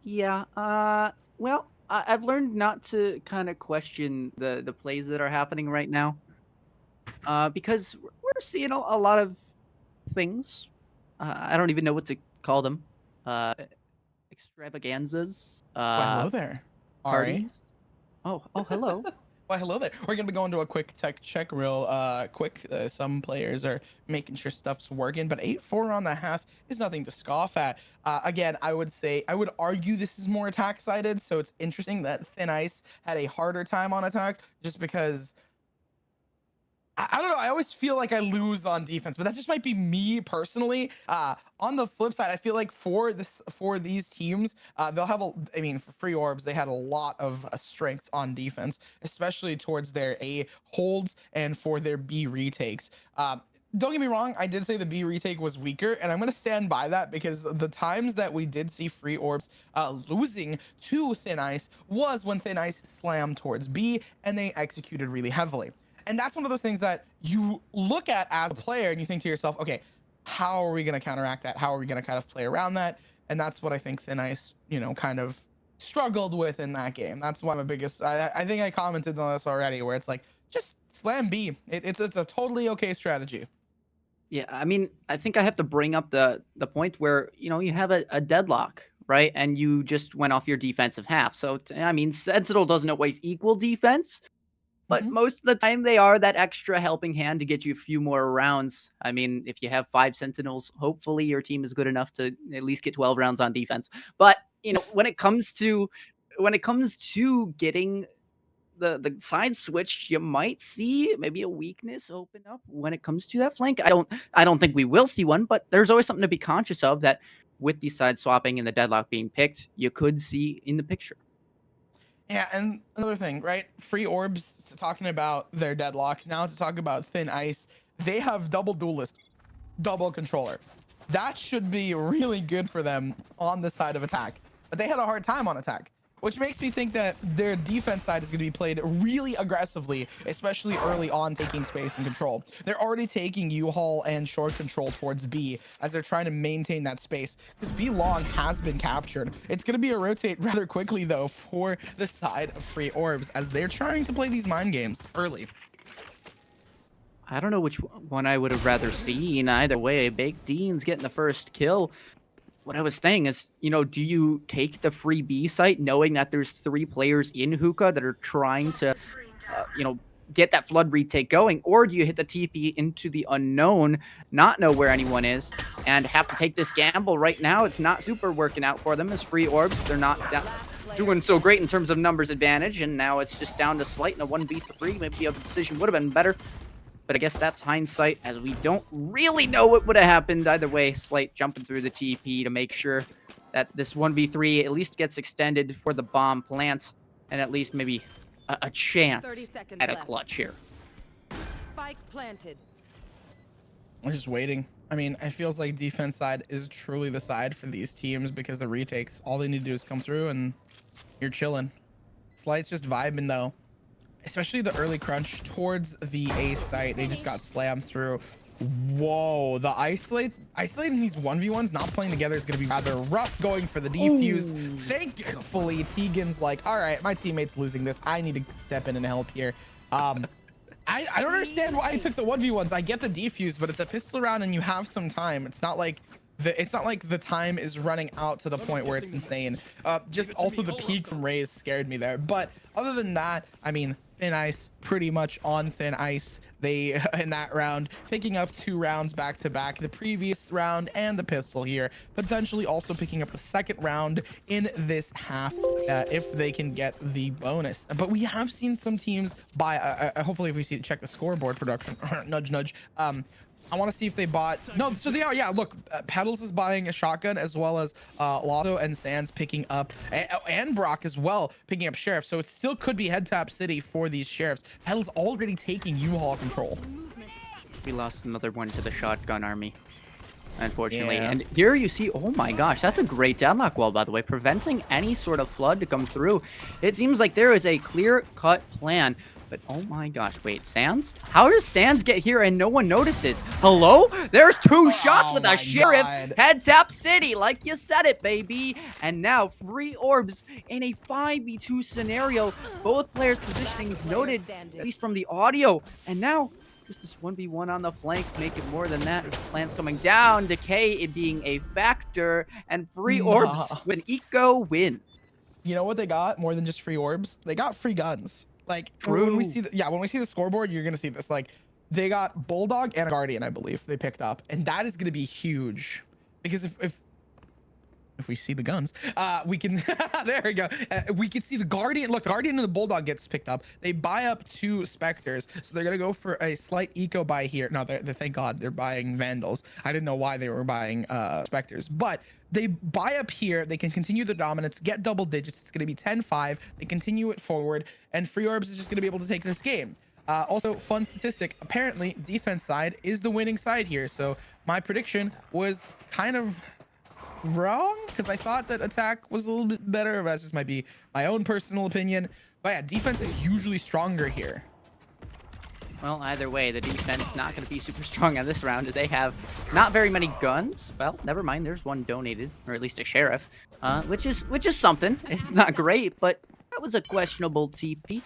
Yeah, well, I've learned not to kind of question the plays that are happening right now, because we're seeing a lot of things. I don't even know what to call them. Extravaganzas. Well, hello there. Parties. Oh, hello. Well, hello there. We're gonna be going to a quick tech check real quick. Some players are making sure stuff's working, but 8-4 on the half is nothing to scoff at. Again, I would argue this is more attack sided, so it's interesting that Thin Ice had a harder time on attack, just because I don't know. I always feel like I lose on defense, but that just might be me personally. On the flip side, I feel like for these teams, they'll have for free orbs, they had a lot of strengths on defense, especially towards their A holds and for their B retakes. don't get me wrong, I did say the B retake was weaker, and I'm going to stand by that because the times that we did see Free Orbs losing to Thin Ice was when Thin Ice slammed towards B and they executed really heavily. And that's one of those things that you look at as a player and you think to yourself, okay, how are we going to counteract that? How are we going to kind of play around that? And that's what I think Thin Ice, you know, kind of struggled with in that game. That's one of the biggest, I think I commented on this already, where it's like, just slam B. It's a totally okay strategy. Yeah, I mean, I think I have to bring up the point where, you know, you have a deadlock, right? And you just went off your defensive half. So, I mean, Sentinel doesn't always equal defense, but most of the time they are that extra helping hand to get you a few more rounds. I mean, if you have 5 Sentinels, hopefully your team is good enough to at least get 12 rounds on defense. But, you know, when it comes to getting the side switch, you might see maybe a weakness open up when it comes to that flank. I don't think we will see one, but there's always something to be conscious of that with the side swapping and the deadlock being picked, you could see in the picture. Yeah, and another thing, right? Free Orbs talking about their deadlock. Now to talk about Thin Ice, they have double duelist, double controller. That should be really good for them on the side of attack, but they had a hard time on attack, which makes me think that their defense side is going to be played really aggressively, especially early on, taking space and control. They're already taking U-Haul and short control towards B as they're trying to maintain that space, because B long has been captured. It's going to be a rotate rather quickly, though, for the side of Free Orbs as they're trying to play these mind games early. I don't know which one I would have rather seen. Either way, Baked Dean's getting the first kill. What I was saying is, you know, do you take the free B site knowing that there's 3 players in hookah that are trying to, you know, get that flood retake going? Or do you hit the TP into the unknown, not know where anyone is, and have to take this gamble right now? It's not super working out for them as Free Orbs. They're not doing so great in terms of numbers advantage, and now it's just down to Slight in a 1v3. Maybe a decision would have been better. But I guess that's hindsight, as we don't really know what would have happened either way. Slight jumping through the TP to make sure that this 1v3 at least gets extended for the bomb plant, and at least maybe a chance at a clutch here. Spike planted. We're just waiting. I mean, it feels like defense side is truly the side for these teams, because the retakes, all they need to do is come through and you're chilling. Slight's just vibing though. Especially the early crunch towards the A site. They just got slammed through. Whoa, the isolating these 1v1s not playing together is going to be rather rough. Going for the defuse. Ooh. Thankfully, Tegan's like, all right, my teammate's losing this. I need to step in and help here. I don't understand why he took the 1v1s. I get the defuse, but it's a pistol round and you have some time. It's not like the time is running out to the point where it's insane. Just also the peak from Raze scared me there. But other than that, I mean, Thin Ice pretty much on thin ice. They in that round picking up 2 rounds back to back, the previous round and the pistol here, potentially also picking up the second round in this half if they can get the bonus. But we have seen some teams buy hopefully if we see check the scoreboard production nudge nudge. I want to see if they bought. No, so they are. Yeah, look, Pedals is buying a shotgun, as well as Lotto and Sands picking up, and Brock as well picking up Sheriff. So it still could be head tap city for these Sheriffs. Pedals already taking U-Haul control. We lost another one to the shotgun army, unfortunately. Yeah. And here you see, oh my gosh, that's a great deadlock wall, by the way, preventing any sort of flood to come through. It seems like there is a clear-cut plan. But oh my gosh, wait, Sands? How does Sands get here and no one notices? Hello? There's 2 shots with a Sheriff. God. Head tap city, like you said it, baby. And now Free Orbs in a 5v2 scenario. Both players' positioning is noted, at least from the audio. And now just this 1v1 on the flank, make it more than that. As plans coming down, Decay it being a factor, and Free Orbs with an eco win. You know what they got more than just free orbs? They got free guns. Like, True. when we see when we see the scoreboard, you're gonna see this. Like, they got Bulldog and a Guardian, I believe they picked up, and that is gonna be huge, because if we see the guns, we can there we go. We can see the Guardian. Look, the Guardian and the Bulldog gets picked up. They buy up 2 Spectres, so they're gonna go for a slight eco buy here. No, they thank God they're buying Vandals. I didn't know why they were buying Spectres, but they buy up here. They can continue the dominance, get double digits. It's gonna be 10-5. They continue it forward, and Free Orbs is just gonna be able to take this game. Also, fun statistic, apparently defense side is the winning side here. So my prediction was kind of wrong because I thought that attack was a little bit better. That just might be my own personal opinion. But yeah, defense is usually stronger here. Well, either way, the defense not going to be super strong on this round as they have not very many guns. Well, never mind. There's one donated, or at least a sheriff, which is something. It's not great, but that was a questionable TP.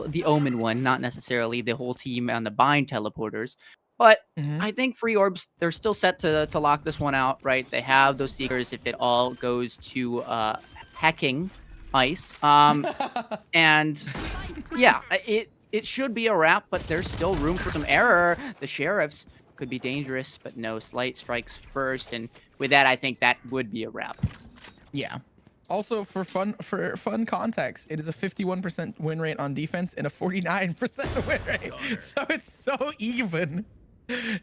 The Omen one, not necessarily the whole team on the bind teleporters. But I think Free Orbs, they're still set to lock this one out, right? They have those Seekers if it all goes to hacking ice. And yeah, it should be a wrap, but there's still room for some error. The Sheriffs could be dangerous, but no, Slight strikes first. And with that, I think that would be a wrap. Yeah. Also, for fun context, it is a 51% win rate on defense and a 49% win rate. So it's so even.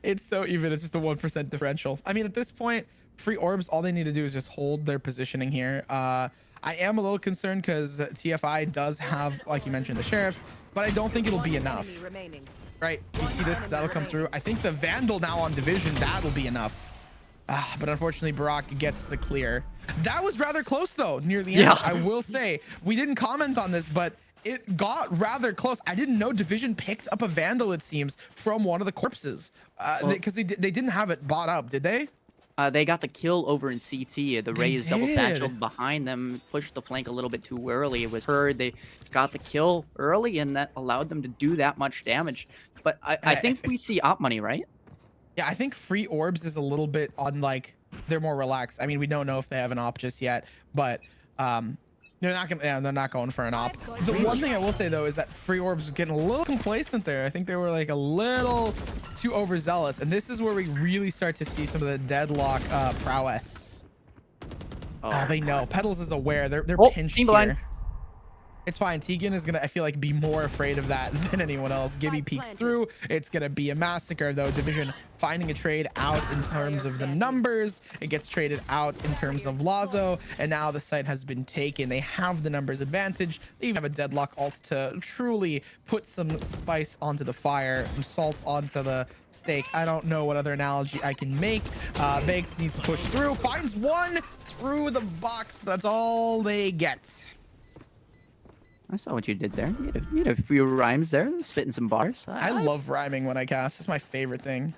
It's so even. It's just a 1% differential. I mean, at this point, Free Orbs, all they need to do is just hold their positioning here. I am a little concerned because TFI does have, like you mentioned, the Sheriffs, but I don't think it'll be enough. Right? You see this? That'll come through. I think the Vandal now on Division, that'll be enough. But unfortunately, Barack gets the clear. That was rather close, though, near the end. Yeah. I will say, we didn't comment on this, but it got rather close. I didn't know Division picked up a Vandal, it seems, from one of the corpses. Because they didn't have it bought up, did they? They got the kill over in CT. The Ray is double satcheled behind them, pushed the flank a little bit too early. It was heard. They got the kill early, and that allowed them to do that much damage. But I think we see op money, right? Yeah, I think Free Orbs is a little bit on, like, they're more relaxed. I mean, we don't know if they have an op just yet, but they're not going for an op. The one thing I will say though is that Free Orbs was getting a little complacent there. I think they were like a little too overzealous, and this is where we really start to see some of the deadlock prowess. Oh, they know. Petals is aware. They're pinched team here. blind. It's fine. Tegan is gonna, I feel like, be more afraid of that than anyone else. Gibby peeks through. It's gonna be a massacre though. Division finding a trade out in terms of the numbers. It gets traded out in terms of Lazo, and now the site has been taken. They have the numbers advantage. They even have a deadlock ult to truly put some spice onto the fire, some salt onto the steak. I don't know what other analogy I can make. Baked needs to push through. Finds one through the box, but that's all they get. I saw what you did there. You had a few rhymes there, spitting some bars. I love rhyming when I cast. It's my favorite thing.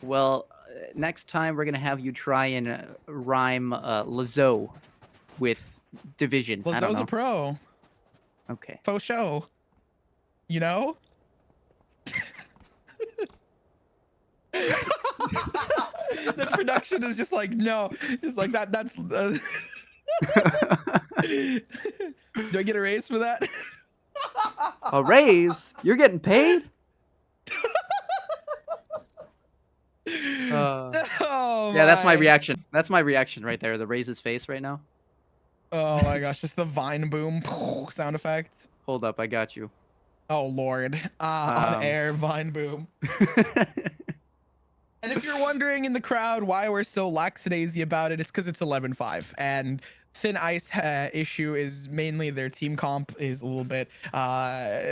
Well, next time we're gonna have you try and rhyme Lazo with Division. Lazo's a pro. Okay. Faux show. You know? The production is just like, no. It's like that's... Do I get a raise for that? A raise? You're getting paid? Oh, yeah, that's my reaction. That's my reaction right there. The Ray's face right now. Oh my gosh, just the vine boom sound effect. Hold up, I got you. Oh Lord, on air vine boom. And if you're wondering in the crowd why we're so lackadaisy about it, it's because it's 11-5 and Thin Ice issue is mainly their team comp is a little bit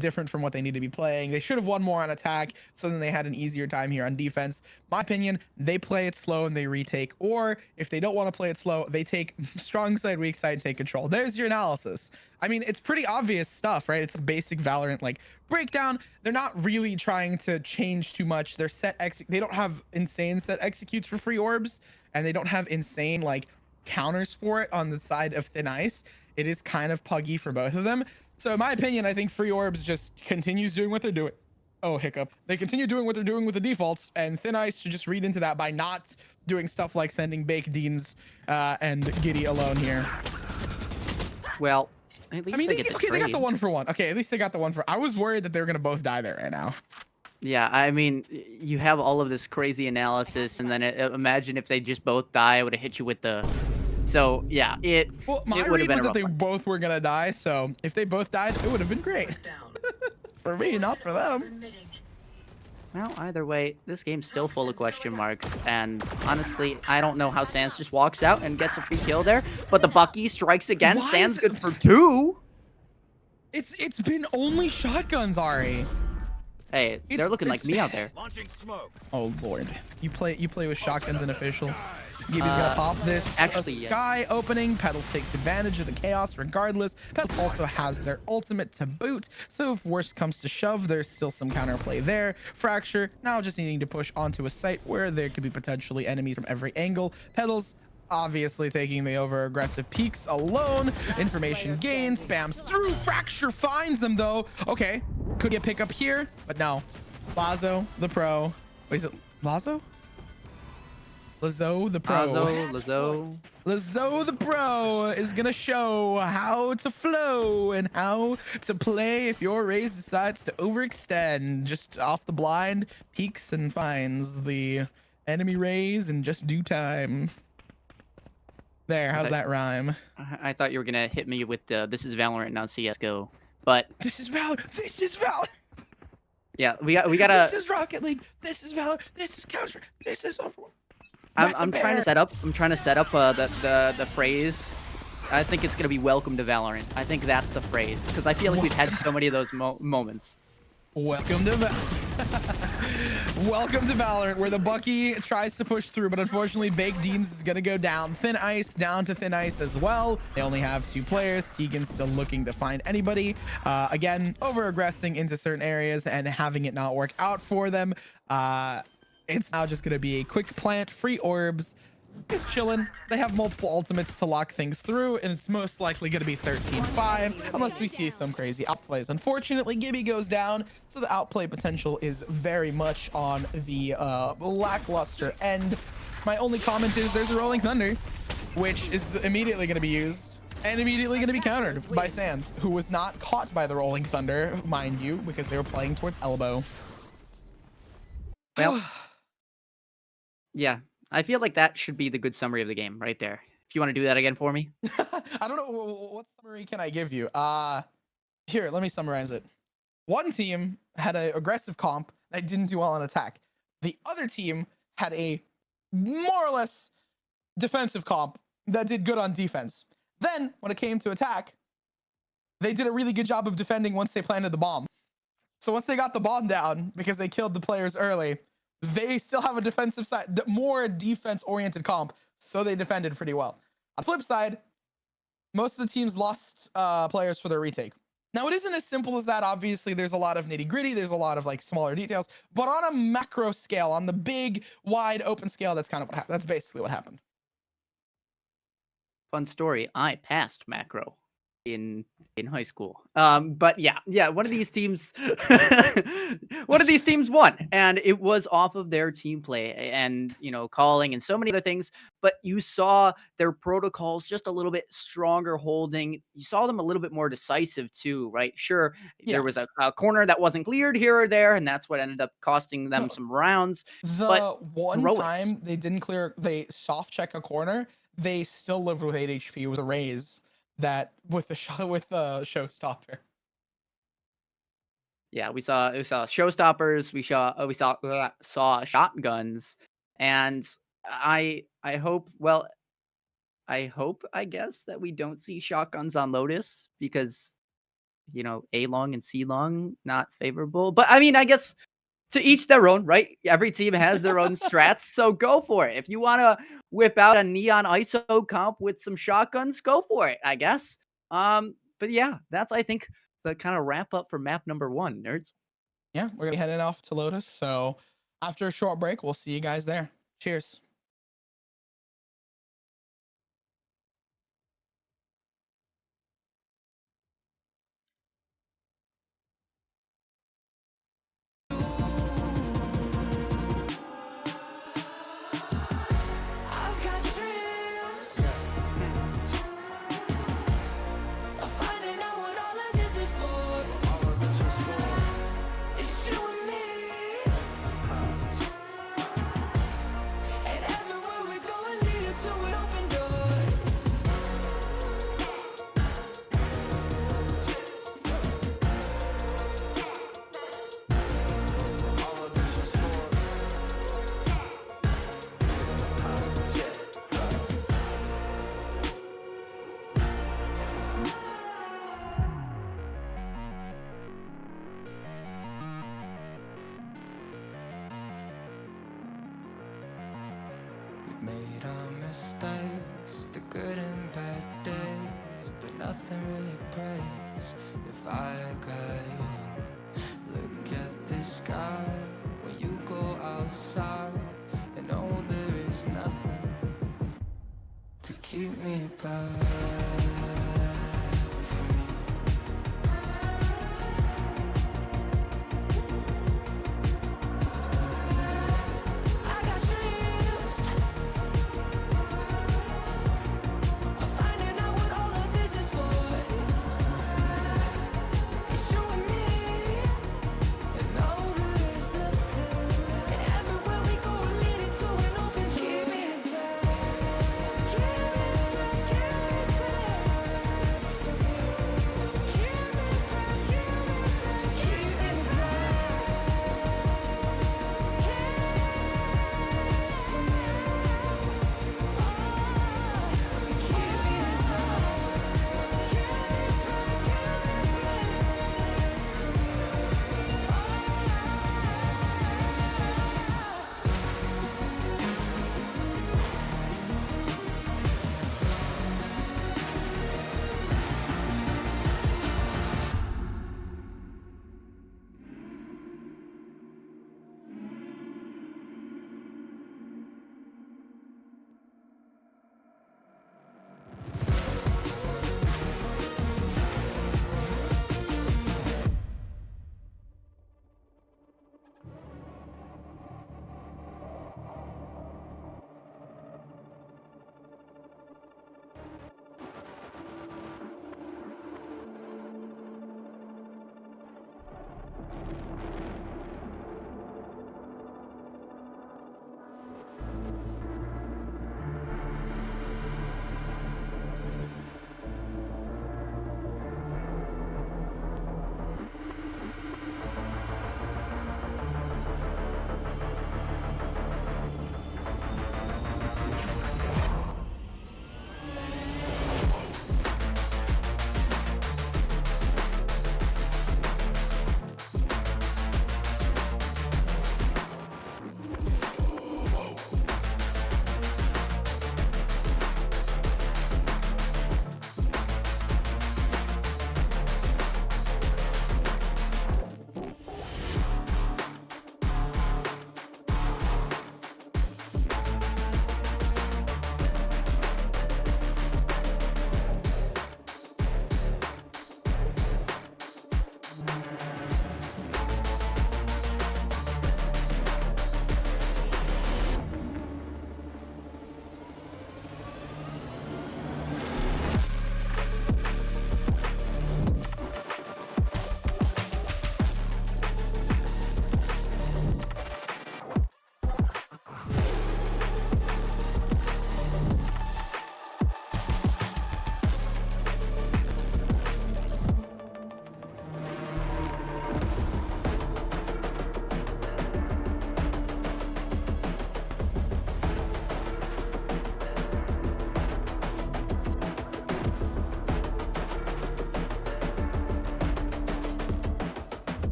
different from what they need to be playing. They should have won more on attack, so then they had an easier time here on defense. My opinion, they play it slow and they retake, or if they don't want to play it slow, they take strong side, weak side, and take control. There's your analysis. I mean, it's pretty obvious stuff, right? It's a basic Valorant like breakdown. They're not really trying to change too much. Their set they don't have insane set executes for Free Orbs, and they don't have insane like counters for it on the side of Thin Ice. It is kind of puggy for both of them. So in my opinion, I think Free Orbs just continues doing what they're doing. Oh, hiccup. They continue doing what they're doing with the defaults, and Thin Ice should just read into that by not doing stuff like sending Baked Deans and Giddy alone here. Well, at least they get to trade. They got the 1-for-1. Okay, at least they got the 1-for. I was worried that they were gonna both die there right now. Yeah, I mean, you have all of this crazy analysis, and then imagine if they just both die, it would have hit you with the... So, yeah, Well, my read was that they both were going to die, so if they both died, it would have been great. For me, not for them. Well, either way, this game's still full of question marks, and honestly, I don't know how Sans just walks out and gets a free kill there, but the Bucky strikes again. Sans good for 2. It's been only shotguns, Ari. Hey, they're looking like me out there. Oh lord, you play with shotguns and officials. Gibby's gonna pop this. Actually, Sky opening. Petals takes advantage of the chaos regardless. Petals also has their ultimate to boot, so if worst comes to shove, there's still some counterplay there. Fracture now just needing to push onto a site where there could be potentially enemies from every angle. Petals obviously taking the over aggressive peaks alone. Information gain, spams through. Fracture finds them though. Okay, could get pick up here, but no. Lazo the pro. Wait, is it Lazo? Lazo the pro. Lazo the pro is gonna show how to flow and how to play if your Raze decides to overextend. Just off the blind, peeks and finds the enemy Raze in just due time. There, how's that rhyme? I thought you were gonna hit me with the "This is Valorant, now CS:GO," but this is Valorant. This is Valorant. Yeah, we gotta. This is Rocket League. This is Valorant. This is Counter. This is Overwatch. I'm trying to set up. I'm trying to set up the phrase. I think it's gonna be "Welcome to Valorant." I think that's the phrase because I feel like we've had so many of those moments. Welcome to Welcome to Valorant, where the Bucky tries to push through, but unfortunately Baked Deans is gonna go down. Thin Ice down to Thin Ice as well. They only have 2 players. Tegan's still looking to find anybody. Again, over aggressing into certain areas and having it not work out for them. It's now just gonna be a quick plant, free orbs. Is chilling. They have multiple ultimates to lock things through, and it's most likely going to be 13-5 unless we see some crazy outplays. Unfortunately, Gibby goes down, so the outplay potential is very much on the lackluster end. My only comment is there's a Rolling Thunder, which is immediately going to be used and immediately going to be countered by Sands, who was not caught by the Rolling Thunder, mind you, because they were playing towards elbow. Well, yeah. I feel like that should be the good summary of the game right there. If you want to do that again for me. I don't know. What summary can I give you? Here, let me summarize it. One team had an aggressive comp that didn't do well on attack. The other team had a more or less defensive comp that did good on defense. Then, when it came to attack, they did a really good job of defending once they planted the bomb. So once they got the bomb down, because they killed the players early, they still have a defensive side, more defense-oriented comp, so they defended pretty well. On the flip side, most of the teams lost players for their retake. Now, it isn't as simple as that. Obviously, there's a lot of nitty-gritty. There's a lot of like smaller details. But on a macro scale, on the big, wide open scale, that's kind of what happened. That's basically what happened. Fun story. I passed macro in high school. But yeah, one of these teams won, and it was off of their team play and, you know, calling and so many other things. But you saw their protocols just a little bit stronger holding. You saw them a little bit more decisive too, right? Sure, there was a corner that wasn't cleared here or there, and that's what ended up costing them some rounds. The one time they didn't clear, they soft check a corner, they still lived with 8 HP. It was a raise that with the showstopper. Yeah, we saw showstoppers. We saw shotguns, and I hope I guess that we don't see shotguns on Lotus because, you know, A long and C long not favorable. But I mean, I guess to each their own, right? Every team has their own strats, so go for it. If you want to whip out a neon ISO comp with some shotguns, go for it, I guess. But yeah, that's, I think, the kind of wrap up for map number 1, nerds. Yeah, we're gonna be heading off to Lotus. So after a short break, we'll see you guys there. Cheers. Made our mistakes, the good and bad days, but nothing really breaks if I got you. Look at the sky when you go outside, and know there is nothing to keep me back from you. I got dreams of finding out what all of this is for. It's you and me, and no, there is nothing. And everywhere we go, we're leading to an open. Keep me back, keep me back from you. Keep me back,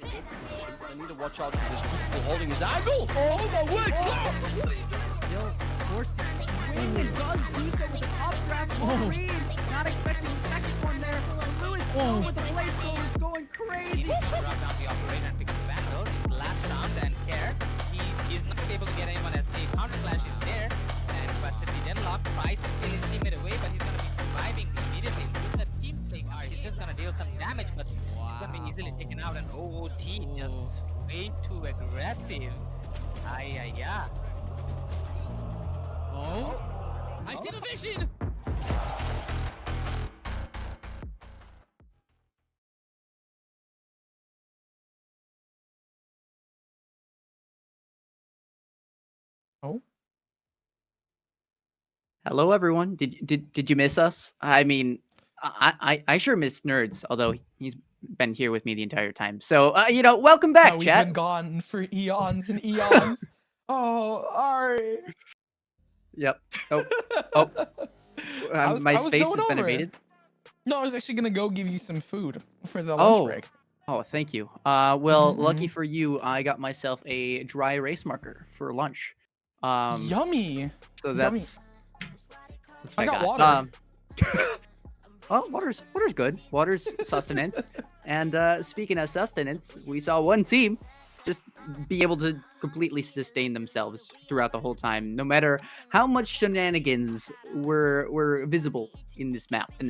keep me back, I need to watch out for this people holding his angle. Oh, the wood! Still forced to swing and does do so with the top draft on Reed. Not expecting the second one there. Lewis with the blade storm is going crazy. He's gonna drop down the operator and pick up the back though. It's the last round and care. He's not able to get anyone as the counter flash is there. And but the deadlock tries to steal his teammate away, but he's gonna be surviving immediately. With the team play card, he's just gonna deal some damage, but he's gonna be easily taken out. And OOT just way too aggressive. Ay. Oh, I see the vision. Oh, Hello, everyone. Did you miss us? I mean, I sure miss Nerds, although he's been here with me the entire time. So, welcome back, We've chat. been gone for eons and eons. Oh, Ari. Yep. Oh, my I was space going has been over. invaded. No, I was actually gonna go give you some food for the lunch break. Oh, thank you. Well, lucky Mhm. for you, I got myself a dry erase marker for lunch. Yummy. So Yummy. that's what I got water. Well, water's good. Water's sustenance. And speaking of sustenance, we saw one team just be able to completely sustain themselves throughout the whole time, no matter how much shenanigans were visible in this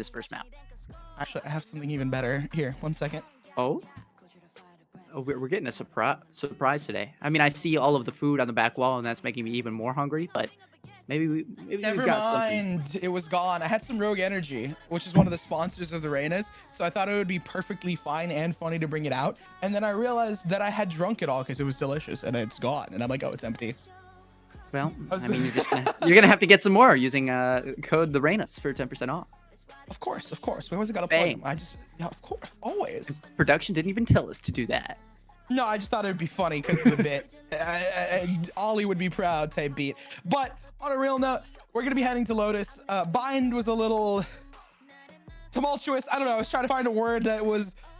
first map. Actually, I have something even better. Here, 1 second. Oh, we're getting a surprise today. I mean, I see all of the food on the back wall, and that's making me even more hungry. But maybe we Never got something. mind. It was gone. I had some Rogue Energy, which is one of the sponsors of the Reynas. So I thought it would be perfectly fine and funny to bring it out. And then I realized that I had drunk it all because it was delicious, and it's gone. And I'm like, oh, it's empty. Well, I mean, you're gonna have to get some more using code the Reynas for 10% off. Of course. We always gotta plug Bang. them. Yeah, of course, always. Production didn't even tell us to do that. No, I just thought it would be funny because of the bit. Ollie would be proud type beat. But on a real note, we're gonna be heading to Lotus. Bind was a little tumultuous. I don't know. I was trying to find a word that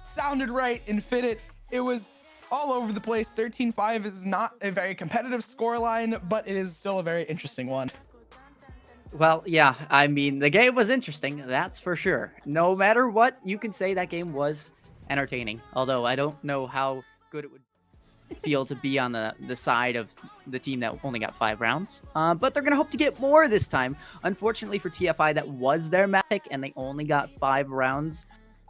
sounded right and fitted. It was all over the place. 13-5 is not a very competitive scoreline, but it is still a very interesting one. Well, yeah, I mean, the game was interesting, that's for sure. No matter what, you can say that game was entertaining. Although I don't know how good it would feel to be on the side of the team that only got 5 rounds. But they're going to hope to get more this time. Unfortunately for TFI, that was their map pick, and they only got 5 rounds.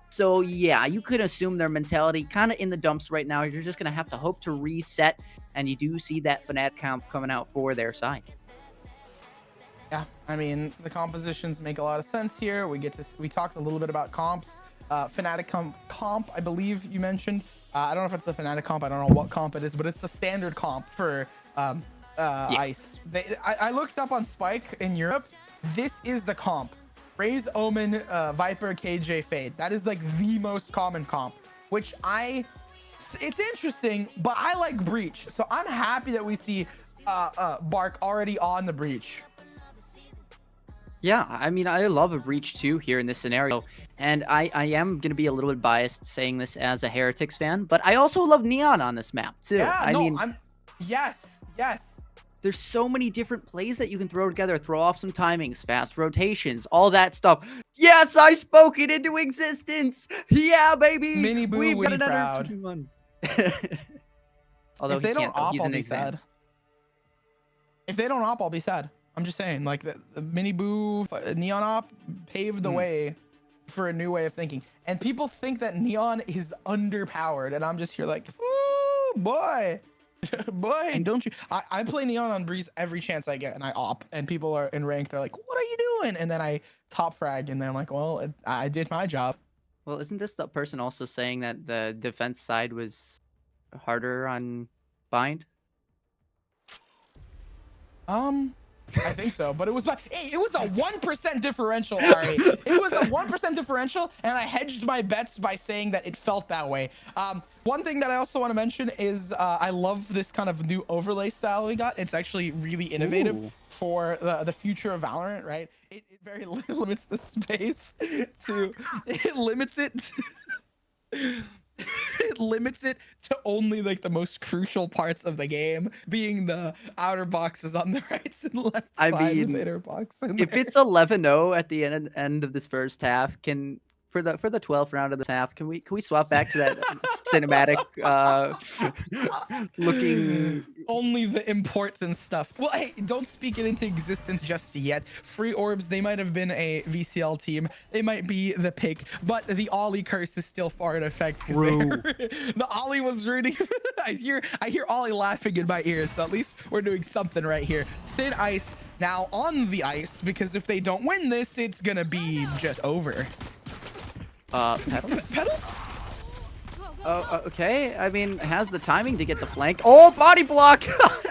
So, yeah, you could assume their mentality kind of in the dumps right now. You're just going to have to hope to reset, and you do see that Fnatic comp coming out for their side. Yeah, I mean, the compositions make a lot of sense here. We talked a little bit about comps. Fnatic comp, I believe you mentioned. I don't know if it's the Fnatic comp. I don't know what comp it is, but it's the standard comp for Ice. I looked up on Spike in Europe. This is the comp. Raze, Omen, Viper, KJ, Fade. That is like the most common comp, which it's interesting, but I like Breach. So I'm happy that we see Bark already on the Breach. Yeah, I mean, I love a Breach too here in this scenario, and I am going to be a little bit biased saying this as a Heretics fan, but I also love Neon on this map too. Yeah, yes. There's so many different plays that you can throw together, throw off some timings, fast rotations, all that stuff. Yes, I spoke it into existence. Yeah, baby. Mini Boo We've got will be another proud. 2-1. Although if they don't op, he's I'll in be exams. sad. If they don't op, I'll be sad. I'm just saying, like the Mini Boo Neon op paved the way for a new way of thinking. And people think that Neon is underpowered, and I'm just here like, ooh, boy, don't you? I play Neon on Breeze every chance I get, and I op, and people are in rank. They're like, what are you doing? And then I top frag, and then I'm like, well, I did my job. Well, isn't this the person also saying that the defense side was harder on Bind? I think so, but it was a 1% differential, Ari. It was a 1% differential, and I hedged my bets by saying that it felt that way. One thing that I also want to mention is I love this kind of new overlay style we got. It's actually really innovative for the future of Valorant, right? It very limits the space to, it limits it it limits it to only like the most crucial parts of the game, being the outer boxes on the right and left side of the inner box. If it's 11-0 at the end of this first half, for the 12th round of this half, can we swap back to that cinematic looking? Only the important stuff. Well, hey, don't speak it into existence just yet. Free Orbs, they might have been a VCL team. They might be the pick, but the Ollie curse is still far in effect. The Ollie was rooting. I hear Ollie laughing in my ears, so at least we're doing something right here. Thin Ice now on the ice, because if they don't win this, it's gonna be just over. Petals? Okay, I mean, has the timing to get the flank. Oh, body block!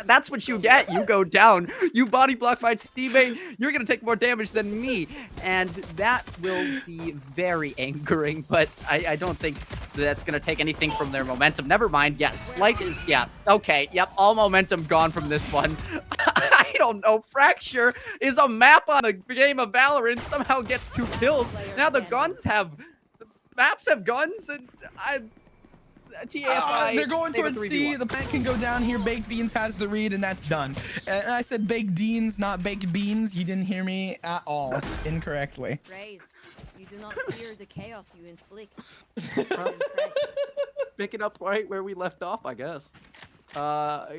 That's what you get. You go down. You body block my teammate. You're gonna take more damage than me, and that will be very angering. But I don't think that's gonna take anything from their momentum. Never mind. Yes, Slight is okay. Yep, all momentum gone from this one. I don't know. Fracture is a map on a game of Valorant. Somehow gets 2 kills. Now the maps have guns, and TFI. They're going they have a towards C. 3v1. The plant can go down here. Baked Beans has the read, and that's done. And I said baked beans, not baked beans. You didn't hear me at all incorrectly. Raise, you do not fear the chaos you inflict. Pick it up right where we left off, I guess.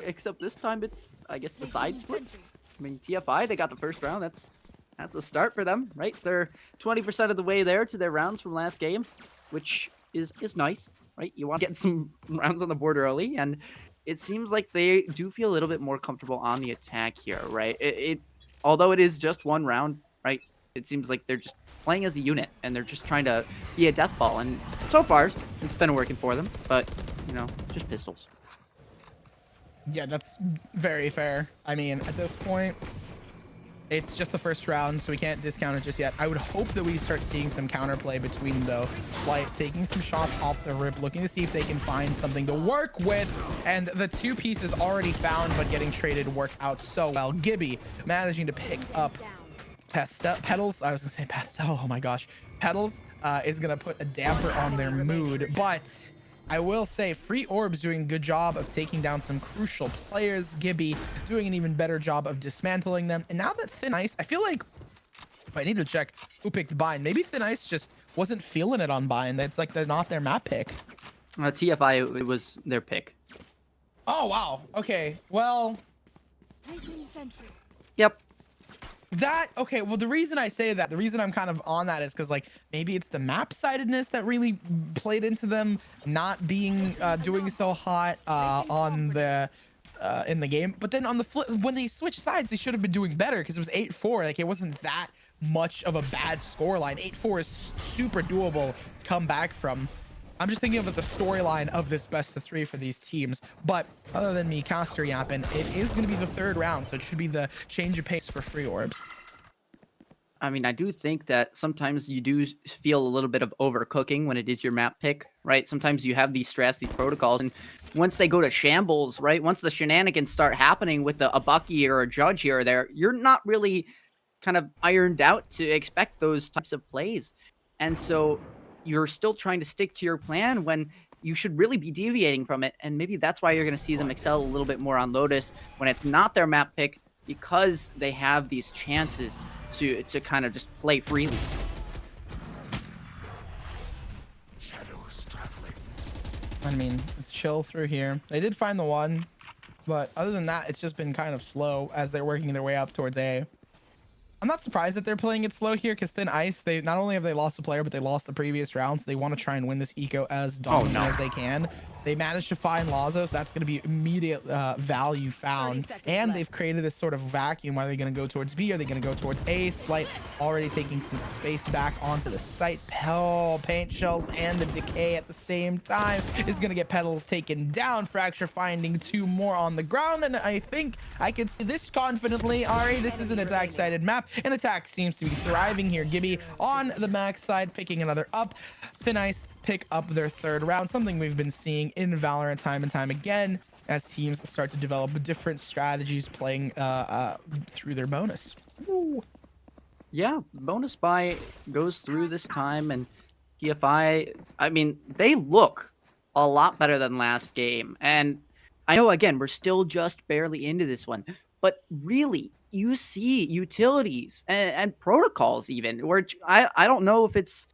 Except this time it's, I guess, the side splits. I mean, TFI, they got the first round. That's a start for them, right? They're 20% of the way there to their rounds from last game, which is nice, right? You want to get some rounds on the board early, and it seems like they do feel a little bit more comfortable on the attack here, right? Although it is just one round, right? It seems like they're just playing as a unit, and they're just trying to be a death ball, and so far, it's been working for them, but, you know, just pistols. Yeah, that's very fair. I mean, at this point, it's just the first round, so we can't discount it just yet. I would hope that we start seeing some counterplay between, though. Slight taking some shots off the rip, looking to see if they can find something to work with. And the 2 pieces already found, but getting traded work out so well. Gibby managing to pick up Petals. I was going to say Pastel. Oh my gosh. Petals is going to put a damper on their mood, but I will say Free Orbs doing a good job of taking down some crucial players. Gibby doing an even better job of dismantling them. And now that Thin Ice, I feel like I need to check who picked Bind. Maybe Thin Ice just wasn't feeling it on Bind. It's like they're not their map pick. TFI, it was their pick. Oh, wow. Okay. Well, Yep. okay, well, the reason I say that, the reason I'm kind of on that is because, like, maybe it's the map-sidedness that really played into them not being doing so hot on the in the game. But then on the flip, when they switched sides, they should have been doing better because it was 8-4. Like, it wasn't that much of a bad scoreline. 8-4 is super doable to come back from. I'm just thinking about the storyline of this best of 3 for these teams. But other than me caster yapping, it is going to be the 3rd round, so it should be the change of pace for Free Orbs. I mean, I do think that sometimes you do feel a little bit of overcooking when it is your map pick, right? Sometimes you have these strats, these protocols, and once they go to shambles, right? Once the shenanigans start happening with a Bucky or a Judge here or there, you're not really kind of ironed out to expect those types of plays. And so you're still trying to stick to your plan when you should really be deviating from it. And maybe that's why you're going to see them excel a little bit more on Lotus when it's not their map pick, because they have these chances to kind of just play freely. Shadows traveling. I mean, it's chill through here. They did find the one, but other than that, it's just been kind of slow as they're working their way up towards A. I'm not surprised that they're playing it slow here, because Thin Ice, they not only have they lost a player, but they lost the previous round, so they want to try and win this eco as dominant as they can. They managed to find Lazo, so that's going to be immediate value found. And they've created this sort of vacuum. Are they going to go towards B? Are they going to go towards A? Slight already taking some space back onto the site. Paint shells and the decay at the same time is going to get Petals taken down. Fracture finding 2 more on the ground, and I think I can see this confidently. Ari, this is an attack-sided map, and attack seems to be thriving here. Gibby on the max side, picking another up. Thin Ice pick up their 3rd round, something we've been seeing in Valorant time and time again as teams start to develop different strategies playing through their bonus. Ooh. Yeah, bonus buy goes through this time, and TFI, I mean, they look a lot better than last game. And I know, again, we're still just barely into this one, but really, you see utilities and protocols even, where I don't know if it's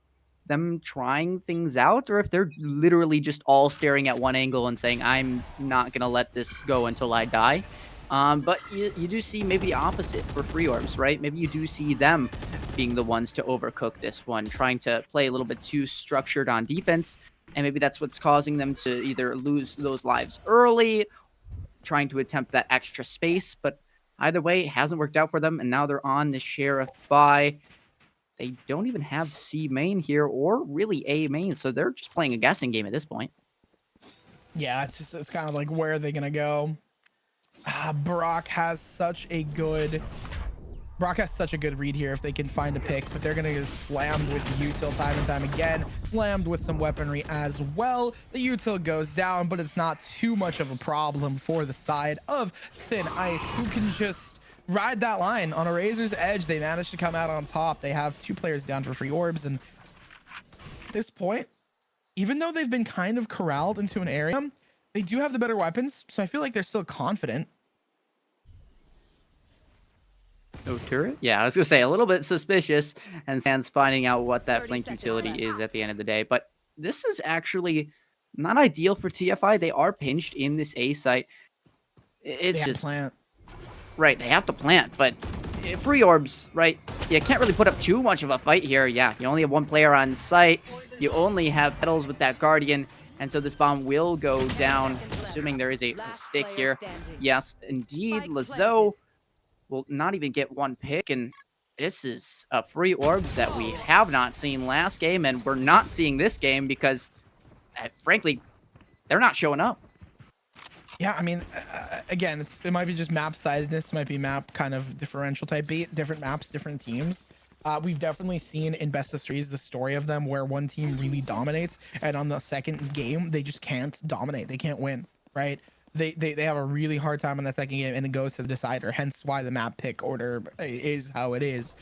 them trying things out or if they're literally just all staring at one angle and saying, I'm not going to let this go until I die. But you do see maybe opposite for Free Orbs, right? Maybe you do see them being the ones to overcook this one, trying to play a little bit too structured on defense. And maybe that's what's causing them to either lose those lives early, trying to attempt that extra space. But either way, it hasn't worked out for them. And now they're on the Sheriff buy. They don't even have C main here or really A main. So they're just playing a guessing game at this point. Yeah, it's kind of like, where are they going to go? Brock has such a good read here if they can find a pick, but they're gonna get slammed with the util time and time again, slammed with some weaponry as well. The util goes down, but it's not too much of a problem for the side of Thin Ice, who can just ride that line on a razor's edge. They managed to come out on top. They have 2 players down for free orbs, and at this point, even though they've been kind of corralled into an area, they do have the better weapons, so I feel like they're still confident. No turret? Yeah, I was gonna say a little bit suspicious, and Sans finding out what that flank utility is at the end of the day. But this is actually not ideal for TFI. They are pinched in this A site. It's just plant. Right, they have to plant, but free orbs, right? You can't really put up too much of a fight here. Yeah, you only have 1 player on site. You only have Petals with that Guardian, and so this bomb will go down, assuming there is a mistake here. Yes, indeed, Lazo will not even get 1 pick, and this is a free orbs that we have not seen last game, and we're not seeing this game because, frankly, they're not showing up. Yeah, I mean, again, it might be just map sidedness, might be map kind of differential type beat, different maps, different teams. We've definitely seen in best of threes the story of them where one team really dominates, and on the second game they just can't dominate, they can't win, right? They have a really hard time in that second game, and it goes to the decider, hence why the map pick order is how it is.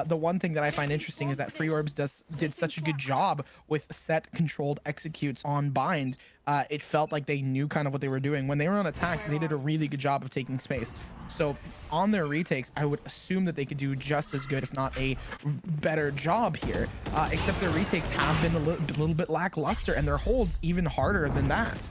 The one thing that I find interesting is that Free Orbs did such a good job with set controlled executes on bind. It felt like they knew kind of what they were doing. When they were on attack, they did a really good job of taking space. So on their retakes, I would assume that they could do just as good, if not a better job here, except their retakes have been a little bit lackluster, and their holds even harder than that.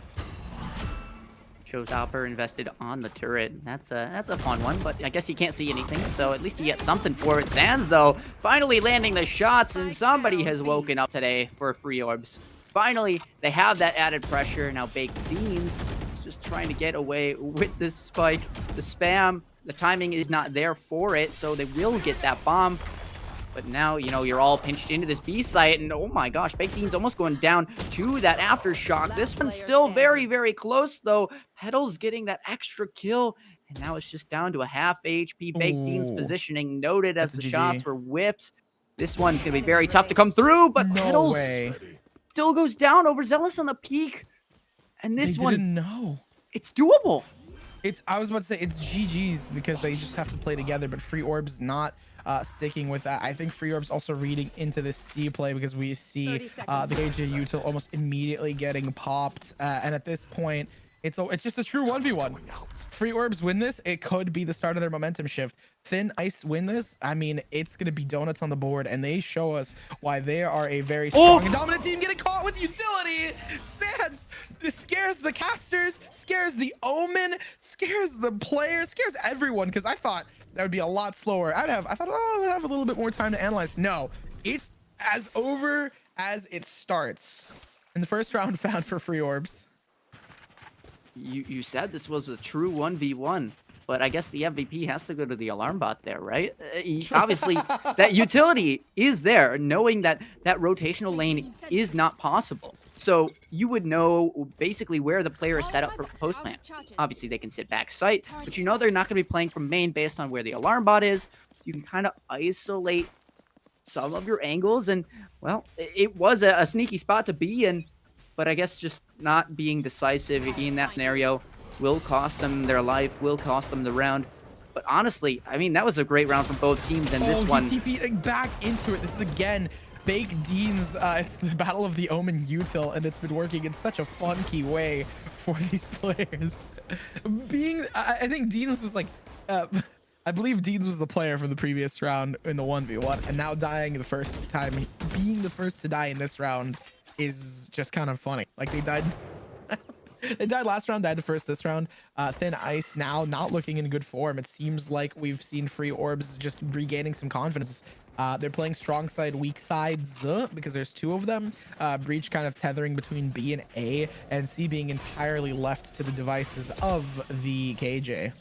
Shows Alper invested on the turret. That's a fun one, but I guess you can't see anything, so at least you get something for it. Sans, though, finally landing the shots, and somebody has woken up today for free orbs. Finally, they have that added pressure. Now Baked Beans just trying to get away with this spike. The spam, the timing is not there for it, so they will get that bomb. But now, you know, you're all pinched into this B site, and oh my gosh, Baked Beans almost going down to that aftershock. This one's still very, very close, though. Petals getting that extra kill, and now it's just down to a half HP. Baked Beans positioning noted as the shots were whipped. This one's going to be very tough to come through, but Petals still goes down. Overzealous on the peak, and this one, didn't know. It's doable. I was about to say it's GG's because they just have to play together, but Free Orbs not sticking with that. I think Free Orbs also reading into this C play because we see the KJ util almost immediately getting popped, and at this point it's just a true 1v1. Free Orbs win this, it could be the start of their momentum shift. Thin Ice win this, I mean, it's gonna be donuts on the board, and they show us why they are a very strong and dominant team. Getting caught with utility. Sans, this scares the casters, scares the Omen, scares the players, scares everyone, because I thought that would be a lot slower. I thought, oh, I would have a little bit more time to analyze. No, it's as over as it starts. In the first round found for Free Orbs. You said this was a true 1v1, but I guess the MVP has to go to the alarm bot there, right? Obviously, that utility is there, knowing that that rotational lane is not possible. So you would know basically where the player is set up for post plant. Obviously, they can sit back site, but you know they're not going to be playing from main based on where the alarm bot is. You can kind of isolate some of your angles, and, well, it was a sneaky spot to be in. But I guess just not being decisive in that scenario will cost them their life, will cost them the round. But honestly, I mean, that was a great round from both teams, and this one... TP'ing back into it. This is, again, Baked Dean's, it's the Battle of the Omen util, and it's been working in such a funky way for these players. I think Dean's was like... I believe Deans was the player from the previous round in the 1v1, and now dying the first time, being the first to die in this round is just kind of funny. Like, they died they died last round, died the first this round. Thin Ice now not looking in good form. It seems like we've seen Free Orbs just regaining some confidence. They're playing strong side, weak sides because there's 2 of them. Breach kind of tethering between B and A, and C being entirely left to the devices of the KJ.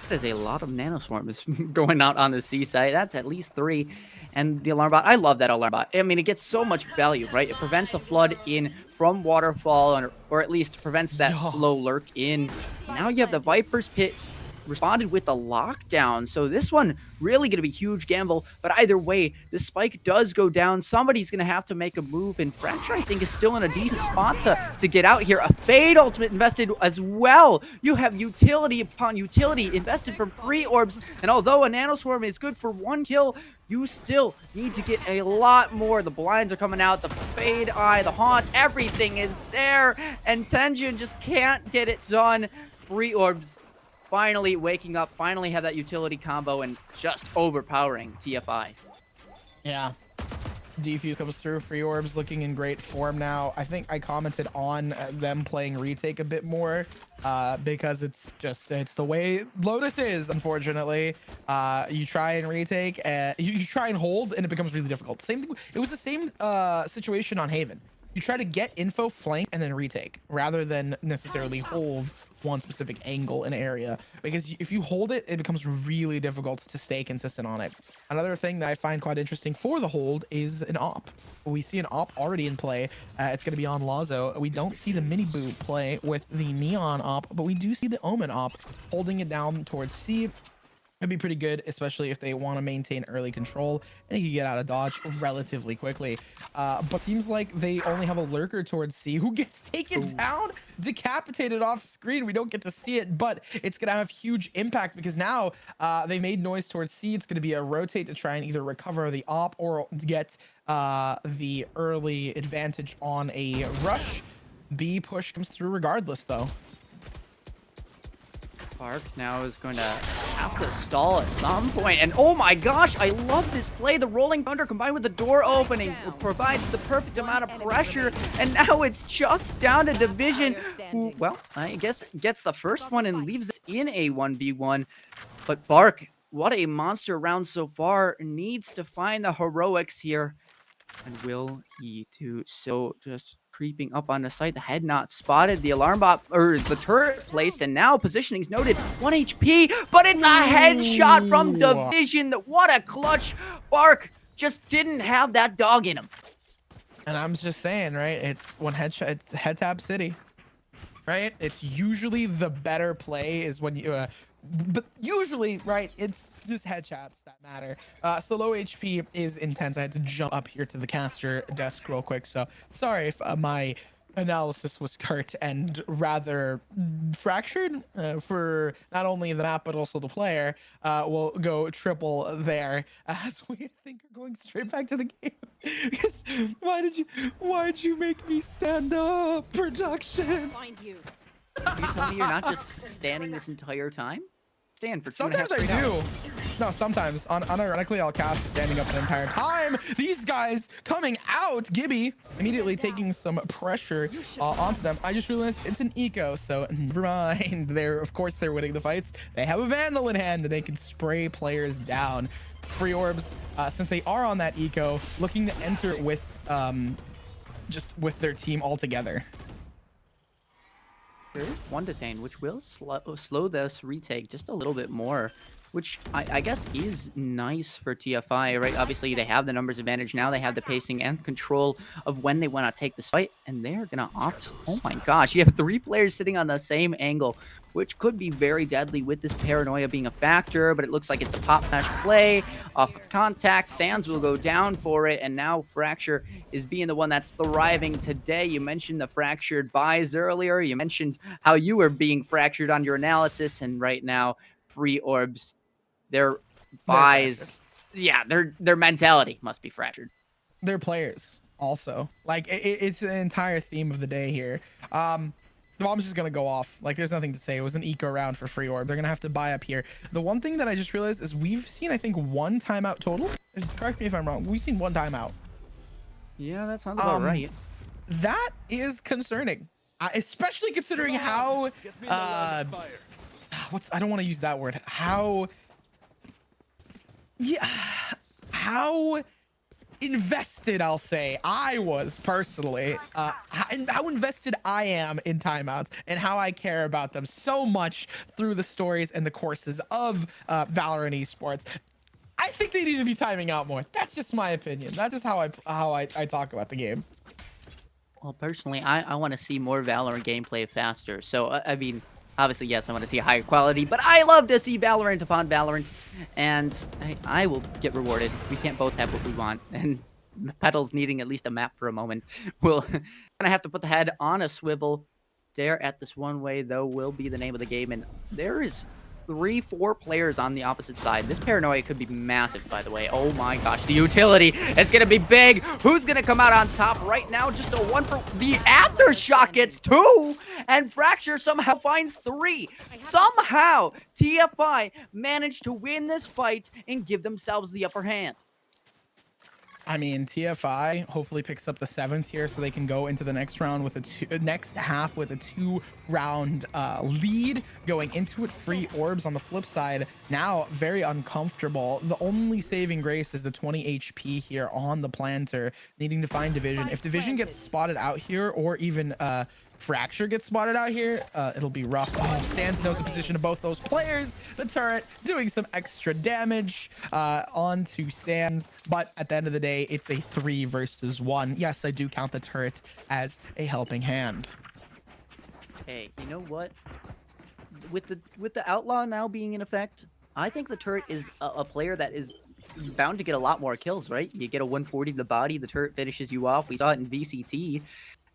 There's a lot of nanoswarms going out on the C site. That's at least 3. And the alarm bot, I love that alarm bot. I mean, it gets so much value, right? It prevents a flood in from waterfall, or at least prevents that slow lurk in. Now you have the Viper's Pit responded with the lockdown. So this one really going to be huge gamble. But either way, the spike does go down. Somebody's going to have to make a move. And Fracture, I think, is still in a decent spot to get out here. A Fade ultimate invested as well. You have utility upon utility invested from free orbs. And although a Nanoswarm is good for 1 kill, you still need to get a lot more. The blinds are coming out. The Fade Eye, the Haunt, everything is there. And Tenjin just can't get it done. Free orbs finally waking up, finally have that utility combo, and just overpowering TFI. Yeah. Defuse comes through. Free orbs looking in great form now. I think I commented on them playing retake a bit more because it's the way Lotus is, unfortunately. You try and retake, you try and hold, and it becomes really difficult. Same thing. It was the same situation on Haven. You try to get info, flank, and then retake rather than necessarily hold one specific angle in area, because if you hold it, it becomes really difficult to stay consistent on it. Another thing that I find quite interesting for the hold is an op. We see an op already in play. It's going to be on Lazo. We don't see the mini boot play with the neon op, but we do see the omen op holding it down towards C. It'd be pretty good, especially if they want to maintain early control and you can get out of dodge relatively quickly. But seems like they only have a lurker towards C who gets taken down, decapitated off screen. We don't get to see it, but it's going to have huge impact because now they made noise towards C. It's going to be a rotate to try and either recover the op or get the early advantage on a rush. B push comes through regardless, though. Park now is going to have to stall at some point. And oh my gosh, I love this play. The rolling thunder combined with the door opening provides the perfect amount of pressure. And now it's just down to Division, who, well, I guess gets the first one and leaves us in a 1v1. But Bark, what a monster round so far, needs to find the heroics here. And will he do so? Just creeping up on the site. The head not spotted. The alarm bot, or the turret placed, and now positioning's noted. 1 HP, but it's a headshot from Division. What a clutch. Bark just didn't have that dog in him. And I'm just saying, right? It's it's head tap city, right? It's usually the better play is when you but usually, right, it's just headshots that matter. So low HP is intense. I had to jump up here to the caster desk real quick, so sorry if my analysis was curt and rather fractured for not only the map but also the player. We'll go triple there as we I think are going straight back to the game. Because why did you make me stand up, production? Find you. Are you telling me you're not just standing this entire time? Stand for 2.5 Sometimes I do. No, sometimes. Unironically, I'll cast standing up an entire time. These guys coming out. Gibby immediately taking some pressure onto them. I just realized it's an eco, so never mind. Of course, they're winning the fights. They have a Vandal in hand, and they can spray players down. Free orbs, since they are on that eco, looking to enter with just with their team all together. One detained, which will slow this retake just a little bit more, which I guess is nice for TFI, right? Obviously, they have the numbers advantage now. They have the pacing and control of when they want to take this fight, and they're going to opt. Oh my gosh, you have 3 players sitting on the same angle, which could be very deadly with this paranoia being a factor, but it looks like it's a pop flash play off of contact. Sands will go down for it, and now Fracture is being the one that's thriving today. You mentioned the fractured buys earlier. You mentioned how you were being fractured on your analysis, and right now, free orbs, their buys, yeah, their mentality must be fractured. Their players also, like it's an entire theme of the day here. The bomb's just gonna go off. Like, there's nothing to say. It was an eco round for free orb. They're gonna have to buy up here. The one thing that I just realized is we've seen, I think, 1 timeout total. Correct me if I'm wrong. We've seen 1 timeout. Yeah, that sounds about right. That is concerning, especially considering how I don't want to use that word. How invested, I'll say, I was personally, and how invested I am in timeouts and how I care about them so much through the stories and the courses of Valorant esports. I think they need to be timing out more. That's just my opinion. That's just how I talk about the game. Well, personally, I want to see more Valorant gameplay faster. So, I mean, obviously, yes, I want to see higher quality, but I love to see Valorant upon Valorant, and I will get rewarded. We can't both have what we want, and Petals needing at least a map for a moment. We'll kind of have to put the head on a swivel. Stare at this one way, though, will be the name of the game, and there is 3-4 players on the opposite side. This paranoia could be massive, by the way. Oh my gosh, the utility is gonna be big. Who's gonna come out on top right now? Just a 1 for the aftershock gets 2, and Fracture somehow finds 3. Somehow TFI managed to win this fight and give themselves the upper hand. I mean, TFI hopefully picks up the 7th here so they can go into the next round with next half with a 2-round lead going into it. Free orbs on the flip side now very uncomfortable. The only saving grace is the 20 HP here on the planter, needing to find Division. If Division gets spotted out here, or even Fracture gets spotted out here, it'll be rough. Oh, Sands knows the position of both those players. The turret doing some extra damage onto Sands, but at the end of the day, it's a 3 versus 1. Yes, I do count the turret as a helping hand. Hey, you know what? With the outlaw now being in effect, I think the turret is a player that is bound to get a lot more kills, right? You get a 140 to the body, the turret finishes you off. We saw it in VCT.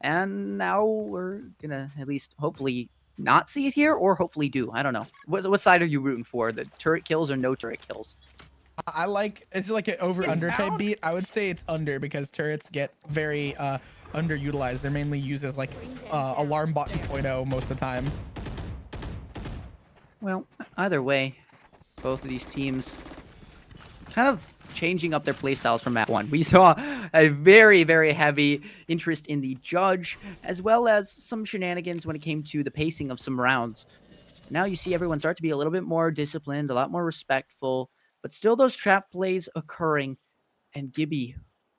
And now we're gonna at least hopefully not see it here, or hopefully do. I don't know. What side are you rooting for? The turret kills or no turret kills? I like, it's like an over-under type beat. I would say it's under, because turrets get very underutilized. They're mainly used as like alarm bot 2.0 most of the time. Well, either way, both of these teams kind of changing up their playstyles from map 1. We saw a very, very heavy interest in the judge, as well as some shenanigans when it came to the pacing of some rounds. Now you see everyone start to be a little bit more disciplined, a lot more respectful, but still those trap plays occurring. And Gibby,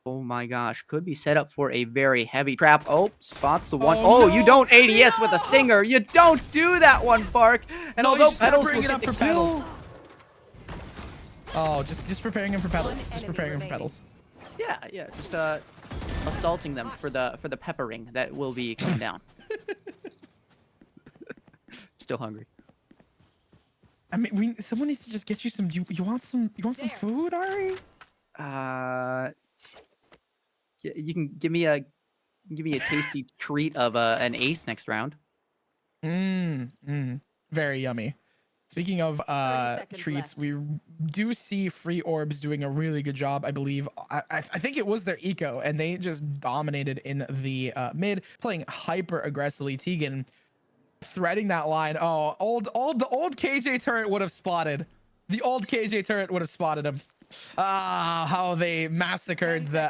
oh my gosh, could be set up for a very heavy trap. Oh, spots the one. Oh, no, you don't ADS with a stinger. You don't do that one, Bark. And although Petals will get the kill. Oh, just preparing him for Petals. Just preparing him for Petals. Yeah, just assaulting them for the peppering that will be coming down. Still hungry. I mean, someone needs to just get you some. You want some food, Ari? You can give me a tasty treat of an ace next round. Very yummy. Speaking of treats, we do see Free Orbs doing a really good job, I believe. I think it was their eco, and they just dominated in the mid, playing hyper aggressively. Tegan threading that line. Oh, the old KJ turret would have spotted. The old KJ turret would have spotted him. How they massacred her.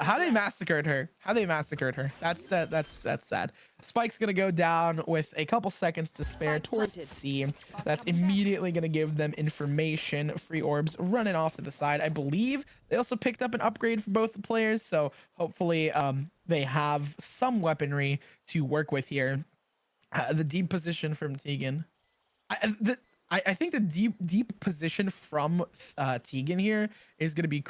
That's sad. Spike's gonna go down with a couple seconds to spare towards C. That's immediately gonna give them information. Free orbs running off to the side. I believe they also picked up an upgrade for both the players, so hopefully they have some weaponry to work with here. The deep position from Tegan. I think the deep position from Tegan here is going to be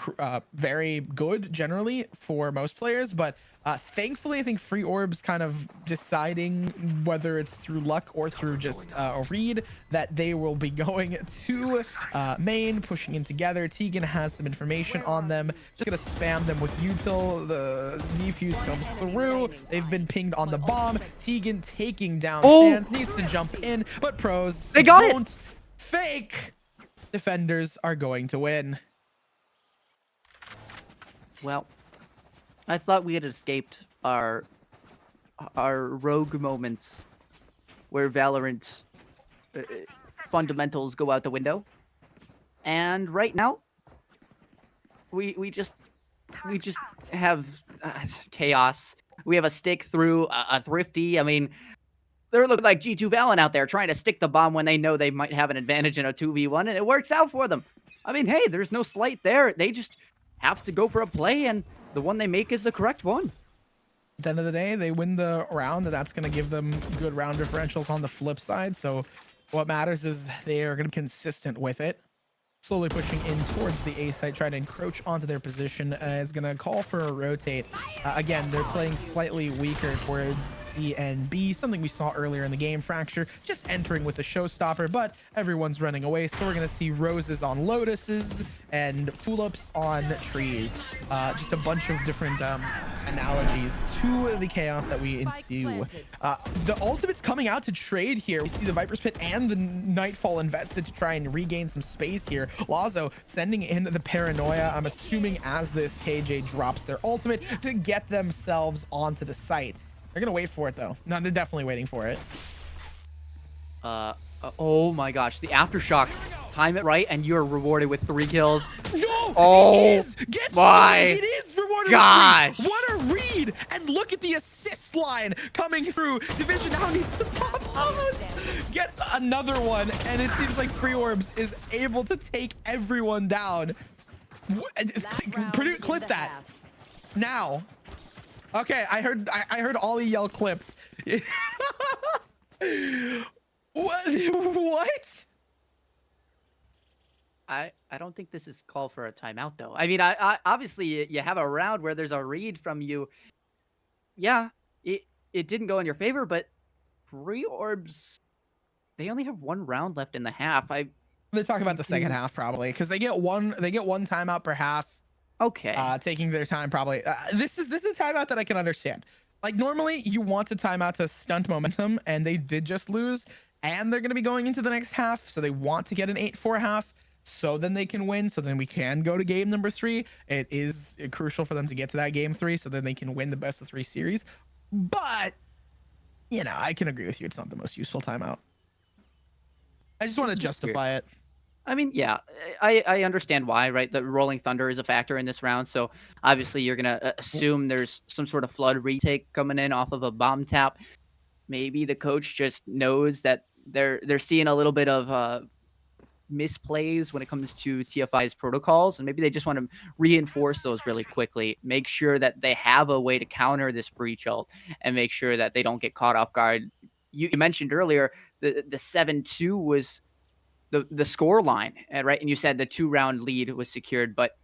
very good generally for most players, but thankfully I think Free Orbs kind of deciding whether it's through luck or through just a read that they will be going to main, pushing in together. Tegan has some information on them, just gonna spam them with util. The defuse comes through. They've been pinged on the bomb. Tegan taking down Sands, needs to jump in, but pros they got it. Fake defenders are going to win. Well, I thought we had escaped our rogue moments where Valorant fundamentals go out the window, and right now we just have chaos. We have a stick through a thrifty. I mean, they're looking like G2 Valen out there trying to stick the bomb when they know they might have an advantage in a 2v1, and it works out for them. I mean, hey, there's no slight there. They just have to go for a play, and the one they make is the correct one. At the end of the day, they win the round, and that's going to give them good round differentials on the flip side. So what matters is they are going to be consistent with it. Slowly pushing in towards the A site, trying to encroach onto their position. Is going to call for a rotate. Again, they're playing slightly weaker towards C and B, something we saw earlier in the game. Fracture just entering with a showstopper, but everyone's running away. So we're going to see roses on lotuses and tulips on trees. Just a bunch of different analogies to the chaos that we ensue. The ultimate's coming out to trade here. We see the Viper's Pit and the Nightfall invested to try and regain some space here. Lazo sending in the Paranoia, I'm assuming, as this KJ drops their ultimate to get themselves onto the site. They're gonna wait for it though. No, they're definitely waiting for it. Oh my gosh, the aftershock. Time it right, and you're rewarded with 3 kills. No! Oh it is! my it is rewarded gosh! with 3. What a read! And look at the assist line coming through. Division now needs to pop on. Gets another one, and it seems like Free Orbs is able to take everyone down. Clip that now. Okay, I heard Ollie yell clipped. What? I don't think this is call for a timeout though. I mean, I obviously you have a round where there's a read from you. Yeah, it didn't go in your favor, but Free Orbs, they only have 1 round left in the half. They're talking about the second half probably, because they get one timeout per half. Okay. Taking their time probably. This is a timeout that I can understand. Like normally you want a timeout to stunt momentum, and they did just lose, and they're going to be going into the next half, so they want to get an 8-4 half, so then they can win, so then we can go to game number 3. It is crucial for them to get to that game 3, so then they can win the best of 3 series. But you know, I can agree with you, it's not the most useful timeout. I just want to justify it. I mean, yeah, I understand why, right? The Rolling Thunder is a factor in this round, so obviously you're gonna assume there's some sort of flood retake coming in off of a bomb tap. Maybe the coach just knows that they're seeing a little bit of misplays when it comes to TFI's protocols, and maybe they just want to reinforce those really quickly, make sure that they have a way to counter this breach ult, and make sure that they don't get caught off guard. You mentioned earlier the 7-2 was the score line, right? And you said the 2-round lead was secured, but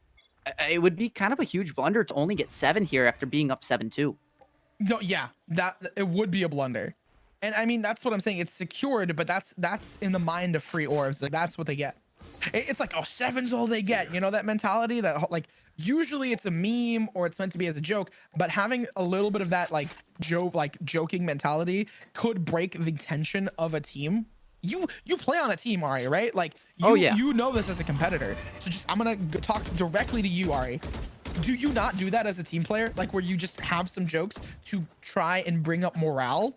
it would be kind of a huge blunder to only get 7 here after being up 7-2. No, yeah, that it would be a blunder. And I mean, that's what I'm saying. It's secured, but that's in the mind of Free Orbs. Like, that's what they get. It's like, oh, 7's all they get. You know, that mentality that like usually it's a meme or it's meant to be as a joke, but having a little bit of that like joking mentality could break the tension of a team. You play on a team, Ari, right? Like, you know this as a competitor. So just, I'm gonna talk directly to you, Ari. Do you not do that as a team player? Like, where you just have some jokes to try and bring up morale?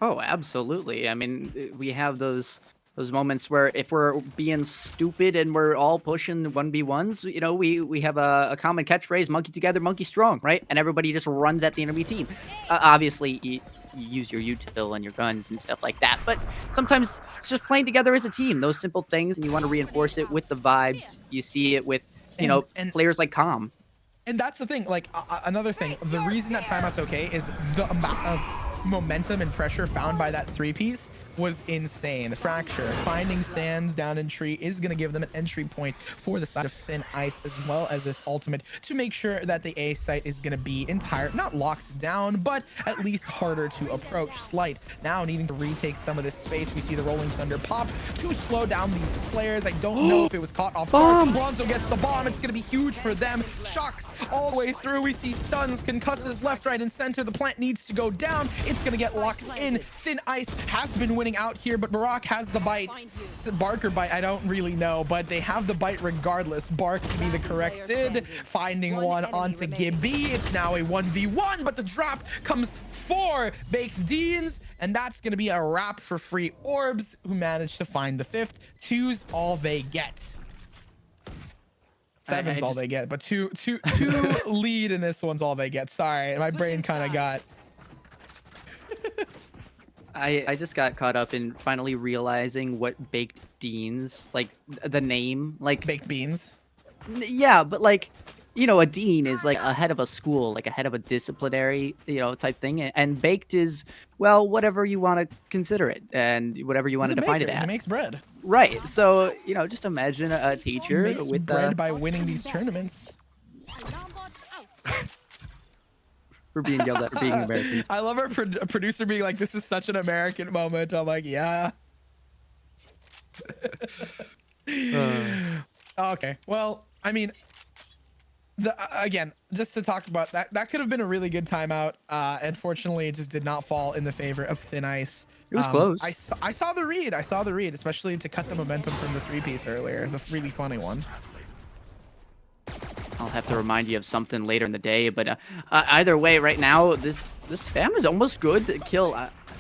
Oh, absolutely. I mean, we have those moments where if we're being stupid and we're all pushing 1v1s, you know, we have a common catchphrase, monkey together, monkey strong, right? And everybody just runs at the enemy team. Obviously, you use your util and your guns and stuff like that, but sometimes it's just playing together as a team, those simple things, and you want to reinforce it with the vibes. You see it with, you know, players like Calm. And that's the thing, like, another thing, the reason that timeout's okay is the amount of momentum and pressure found by that 3-piece was insane. Fracture finding Sands down in tree is going to give them an entry point for the side of Thin Ice, as well as this ultimate to make sure that the A site is going to be not locked down, but at least harder to approach. Slight now needing to retake some of this space. We see the Rolling Thunder pop to slow down these players. I don't know if it was caught off guard. Bronzo gets the bomb. It's going to be huge for them. Shocks all the way through. We see stuns, concusses left, right, and center. The plant needs to go down. It's going to get locked in. Thin Ice has been winning out here, but Barak has the bite. The Bark or bite, I don't really know, but they have the bite regardless. Bark to be the corrected. Finding one onto Gibby. It's now a 1v1, but the drop comes for Baked Deans, and that's going to be a wrap for Free Orbs, who managed to find the 5th. 2's all they get. 7's all they get, but two lead in this one's all they get. Sorry, my brain kind of got... I just got caught up in finally realizing what Baked Beans, like the name, like Baked Beans. Yeah, but like you know, a dean is like a head of a school, like a head of a disciplinary, type thing. And baked is, well, whatever you want to consider it and whatever you want He's to a define baker. it He as. makes bread. Right. So, just imagine a He teacher makes with bread by winning these tournaments. for being yelled at for being Americans. I love our producer being like, "This is such an American moment." I'm like, "Yeah." Okay. Well, I mean, again, just to talk about that could have been a really good timeout. Unfortunately, it just did not fall in the favor of Thin Ice. It was close. I saw the read. I saw the read, especially to cut the momentum from the 3-piece earlier, the really funny one. I'll have to remind you of something later in the day, but either way, right now this spam is almost good to kill.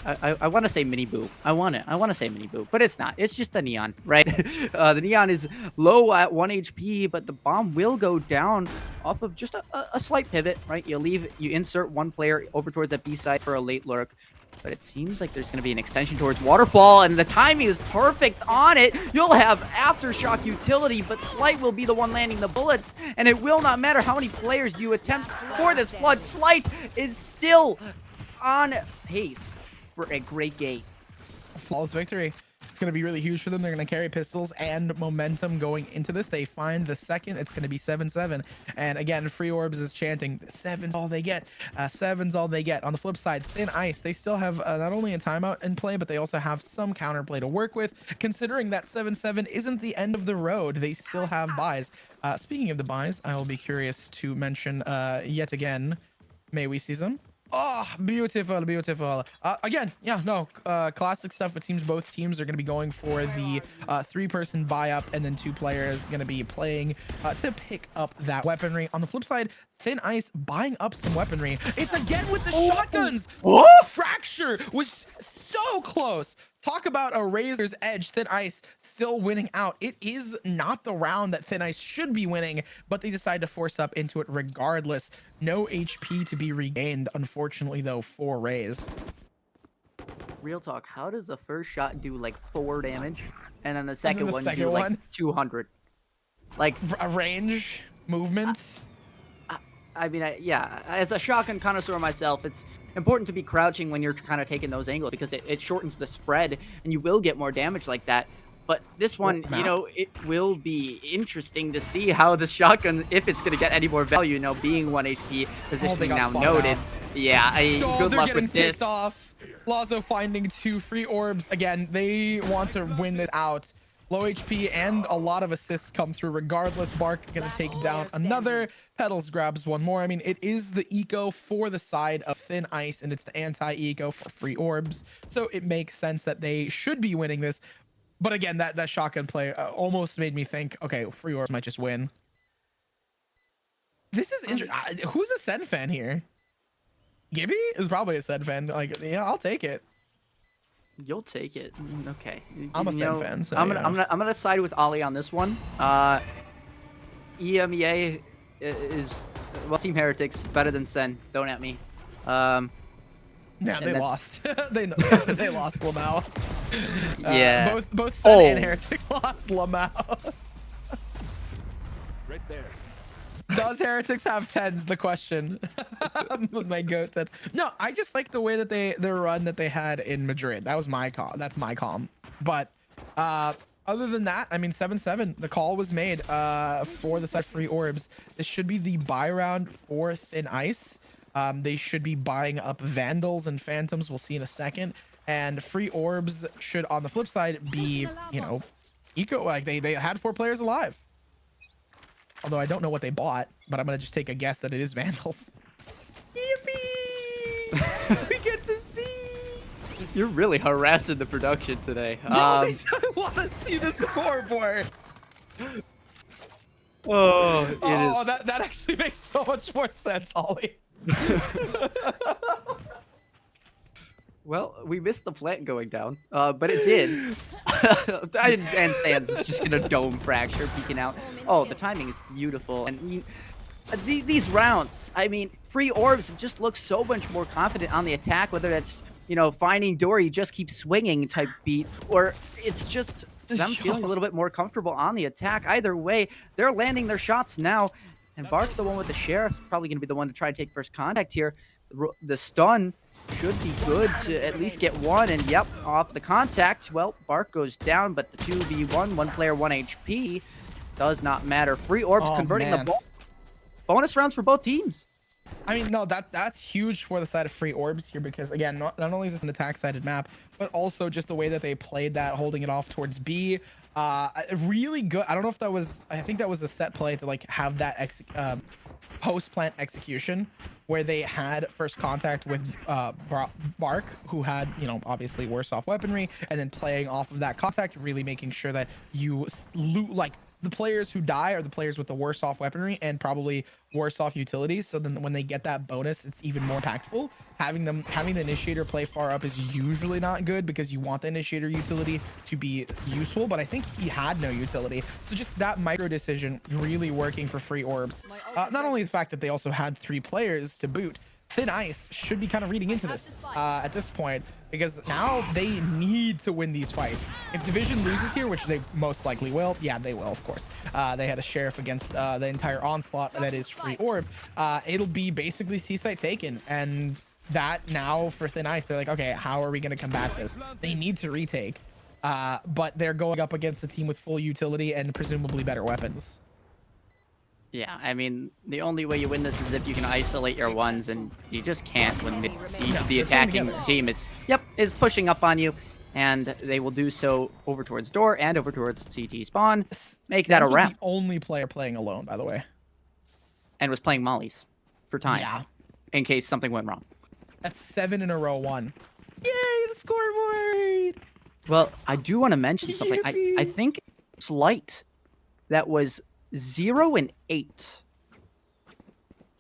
I want to say mini boo. I want to say mini boo, but it's not. It's just the neon, right? The neon is low at 1 HP, but the bomb will go down off of just a slight pivot, right? You insert one player over towards that B side for a late lurk. But it seems like there's going to be an extension towards Waterfall, and the timing is perfect on it. You'll have Aftershock utility, but Slight will be the one landing the bullets, and it will not matter how many players you attempt for this flood. Slight is still on pace for a great game. Flawless victory. It's going to be really huge for them. They're going to carry pistols and momentum going into this. They find the second. It's going to be 7-7. And again, Free Orbs is chanting, 7's all they get. 7's all they get. On the flip side, Thin Ice, they still have not only a timeout in play, but they also have some counterplay to work with. Considering that 7-7 isn't the end of the road, they still have buys. Speaking of the buys, I will be curious to mention yet again, may we see them? Oh, beautiful, beautiful. Again, yeah, no, classic stuff. It seems both teams are going to be going for the 3-person buy up, and then 2 players going to be playing to pick up that weaponry. On the flip side, Thin Ice buying up some weaponry. It's again with the shotguns. What? Fracture was so close. Talk about a razor's edge. Thin Ice still winning out. It is not the round that Thin Ice should be winning, but they decide to force up into it regardless. No HP to be regained, unfortunately, though, for Raze. Real talk, how does the first shot do like 4 damage, and then the second one do one? like 200? Like a range, movements. I mean, yeah, as a shotgun connoisseur myself, it's important to be crouching when you're kind of taking those angles because it shortens the spread and you will get more damage like that. But this one, it will be interesting to see how the shotgun, if it's going to get any more value, being 1 HP, positioning now noted. Yeah, good luck with this. Off. Lazo finding 2 free orbs. Again, they want to win this out. Low HP and a lot of assists come through regardless. Bark gonna take down another. Petals grabs one more. I mean, it is the eco for the side of Thin Ice, and it's the anti-eco for free orbs. So it makes sense that they should be winning this. But again, that shotgun play almost made me think, okay, free orbs might just win. This is interesting. Who's a Sen fan here? Gibby is probably a Sen fan. Like, yeah, I'll take it. You'll take it. Okay. I'm a Sen fan, so I'm gonna side with Ollie on this one. EMEA is Team Heretics better than Sen. Don't at me. Yeah, they lost. they lost Lamau. Yeah. Both Sen and Heretics lost Lamau. Right there. Does Heretics have 10s? The question. My goat 10s. No, I just like the way that their run that they had in Madrid. That was my call. That's my calm. But other than that, I mean, 7-7. The call was made for the set free orbs. This should be the buy round for Thin Ice. They should be buying up Vandals and Phantoms. We'll see in a second. And free orbs should, on the flip side, be, eco. Like they had 4 players alive. Although I don't know what they bought, but I'm going to just take a guess that it is Vandals. Yippee! We get to see! You're really harassing the production today. No, I want to see the scoreboard. Oh, that actually makes so much more sense, Ollie. Well, we missed the plant going down, but it did. And Sans is just gonna dome fracture peeking out. Oh, the timing is beautiful. And these rounds, I mean, free orbs just look so much more confident on the attack, whether that's, finding Dory, just keep swinging type beat, or it's just them feeling a little bit more comfortable on the attack. Either way, they're landing their shots now. And Bark, the one with the Sheriff, probably going to be the one to try to take first contact here. The stun should be good to at least get one. And yep, off the contact. Well, Bark goes down, but the 2v1, one player, 1 HP, does not matter. Free Orbs converting the bonus rounds for both teams. I mean, no, that's huge for the side of Free Orbs here because, again, not only is this an attack-sided map, but also just the way that they played that, holding it off towards B. Really good. I don't know if that was, I think that was a set play to like have that post-plant execution where they had first contact with Bark, who had, you know, obviously worse off weaponry, and then playing off of that contact, really making sure that you loot, like, the players who die are the players with the worse off weaponry and probably worse off utilities. So then when they get that bonus, it's even more impactful. Having the initiator play far up is usually not good because you want the initiator utility to be useful, but I think he had no utility. So just that micro decision really working for Free Orbs. Not only the fact that they also had 3 players to boot, Thin Ice should be kind of reading into this at this point, because now they need to win these fights. If Division loses here, which they most likely will, yeah, they will, of course. They had a Sheriff against the entire onslaught that is Free Orbs. It'll be basically C-site taken, and that now for Thin Ice, they're like, okay, how are we going to combat this? They need to retake, but they're going up against a team with full utility and presumably better weapons. Yeah, I mean, the only way you win this is if you can isolate your ones, and you just can't when the attacking team is pushing up on you, and they will do so over towards door and over towards CT spawn. Make that a wrap. The only player playing alone, by the way, and was playing mollies for time, in case something went wrong. That's 7 in a row. Yay, the scoreboard! Well, I do want to mention something. I think Slight that was 0 and 8.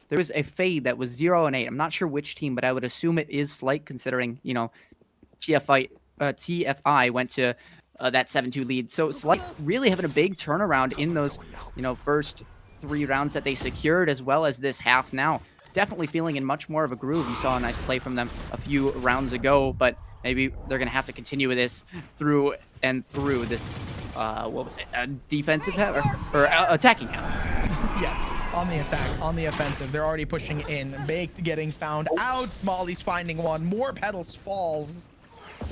There was a fade that was 0 and 8. I'm not sure which team, but I would assume it is Slight, considering, you know, TFI went to that 7-2 lead. So Slight really having a big turnaround in those, you know, first 3 rounds that they secured, as well as this half now. Definitely feeling in much more of a groove. You saw a nice play from them a few rounds ago, but maybe they're going to have to continue with this through this, what was it, defensive half or attacking half? Yes, on the attack, on the offensive. They're already pushing in. Baked getting found out. Smalley's finding one. More petals falls.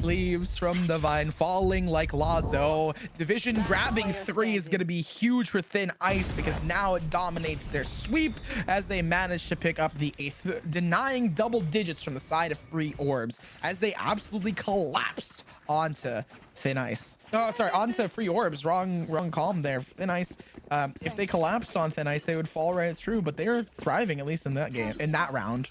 Leaves from the vine falling like Lazo. Division grabbing 3 is going to be huge for Thin Ice because now it dominates their sweep as they manage to pick up the 8th, denying double digits from the side of Free Orbs as they absolutely collapsed onto Thin Ice. Oh, sorry, onto Free Orbs. Wrong column there. Thin Ice. If they collapsed on Thin Ice, they would fall right through, but they're thriving, at least in that game, in that round.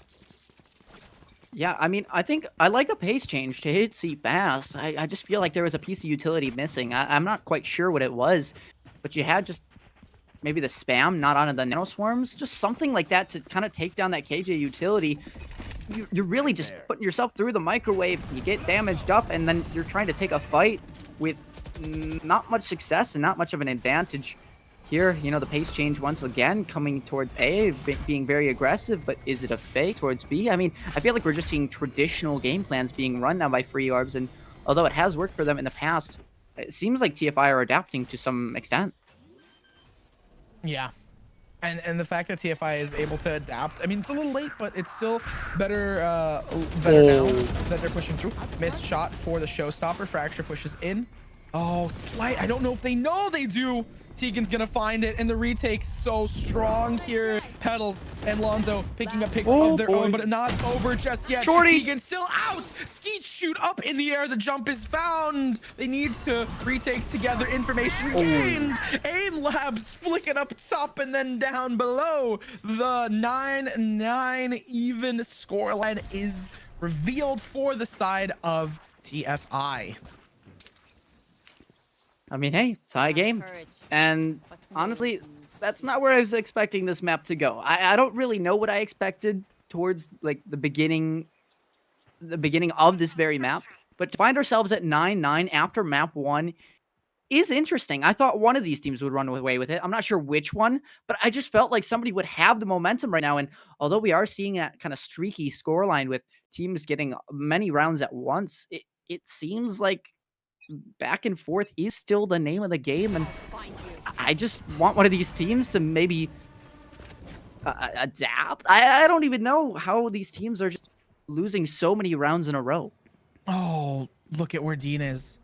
Yeah, I mean, I think I like the pace change to hit C fast. I just feel like there was a piece of utility missing. I'm not quite sure what it was, but you had just maybe the spam, not onto the nano swarms, just something like that to kind of take down that KJ utility. You're really just putting yourself through the microwave. You get damaged up, and then you're trying to take a fight with not much success and not much of an advantage. Here, you know, the pace change once again coming towards A, being very aggressive, but is it a fake towards B? I mean, I feel like we're just seeing traditional game plans being run now by Free Orbs, and although it has worked for them in the past, it seems like TFI are adapting to some extent. Yeah. And the fact that TFI is able to adapt, I mean, it's a little late, but it's still better now that they're pushing through. Missed shot for the showstopper. Fracture pushes in. Oh, Slight. I don't know if they know they do. Tegan's gonna find it, and the retake's so strong here. Petals and Lonzo picking up picks of their own, but not over just yet. Shorty. Tegan still out. Skeet shoot up in the air. The jump is found. They need to retake together. Information gained. AIM Labs flicking up top and then down below. The 9-9 even scoreline is revealed for the side of TFI. I mean, hey, tie game. And honestly, that's not where I was expecting this map to go. I don't really know what I expected towards like the beginning of this very map. But to find ourselves at 9-9 after map 1 is interesting. I thought one of these teams would run away with it. I'm not sure which one, but I just felt like somebody would have the momentum right now. And although we are seeing that kind of streaky scoreline with teams getting many rounds at once, it seems like back and forth is still the name of the game, and I just want one of these teams to maybe adapt. I don't even know how these teams are just losing so many rounds in a row. Oh, look at where Dean is.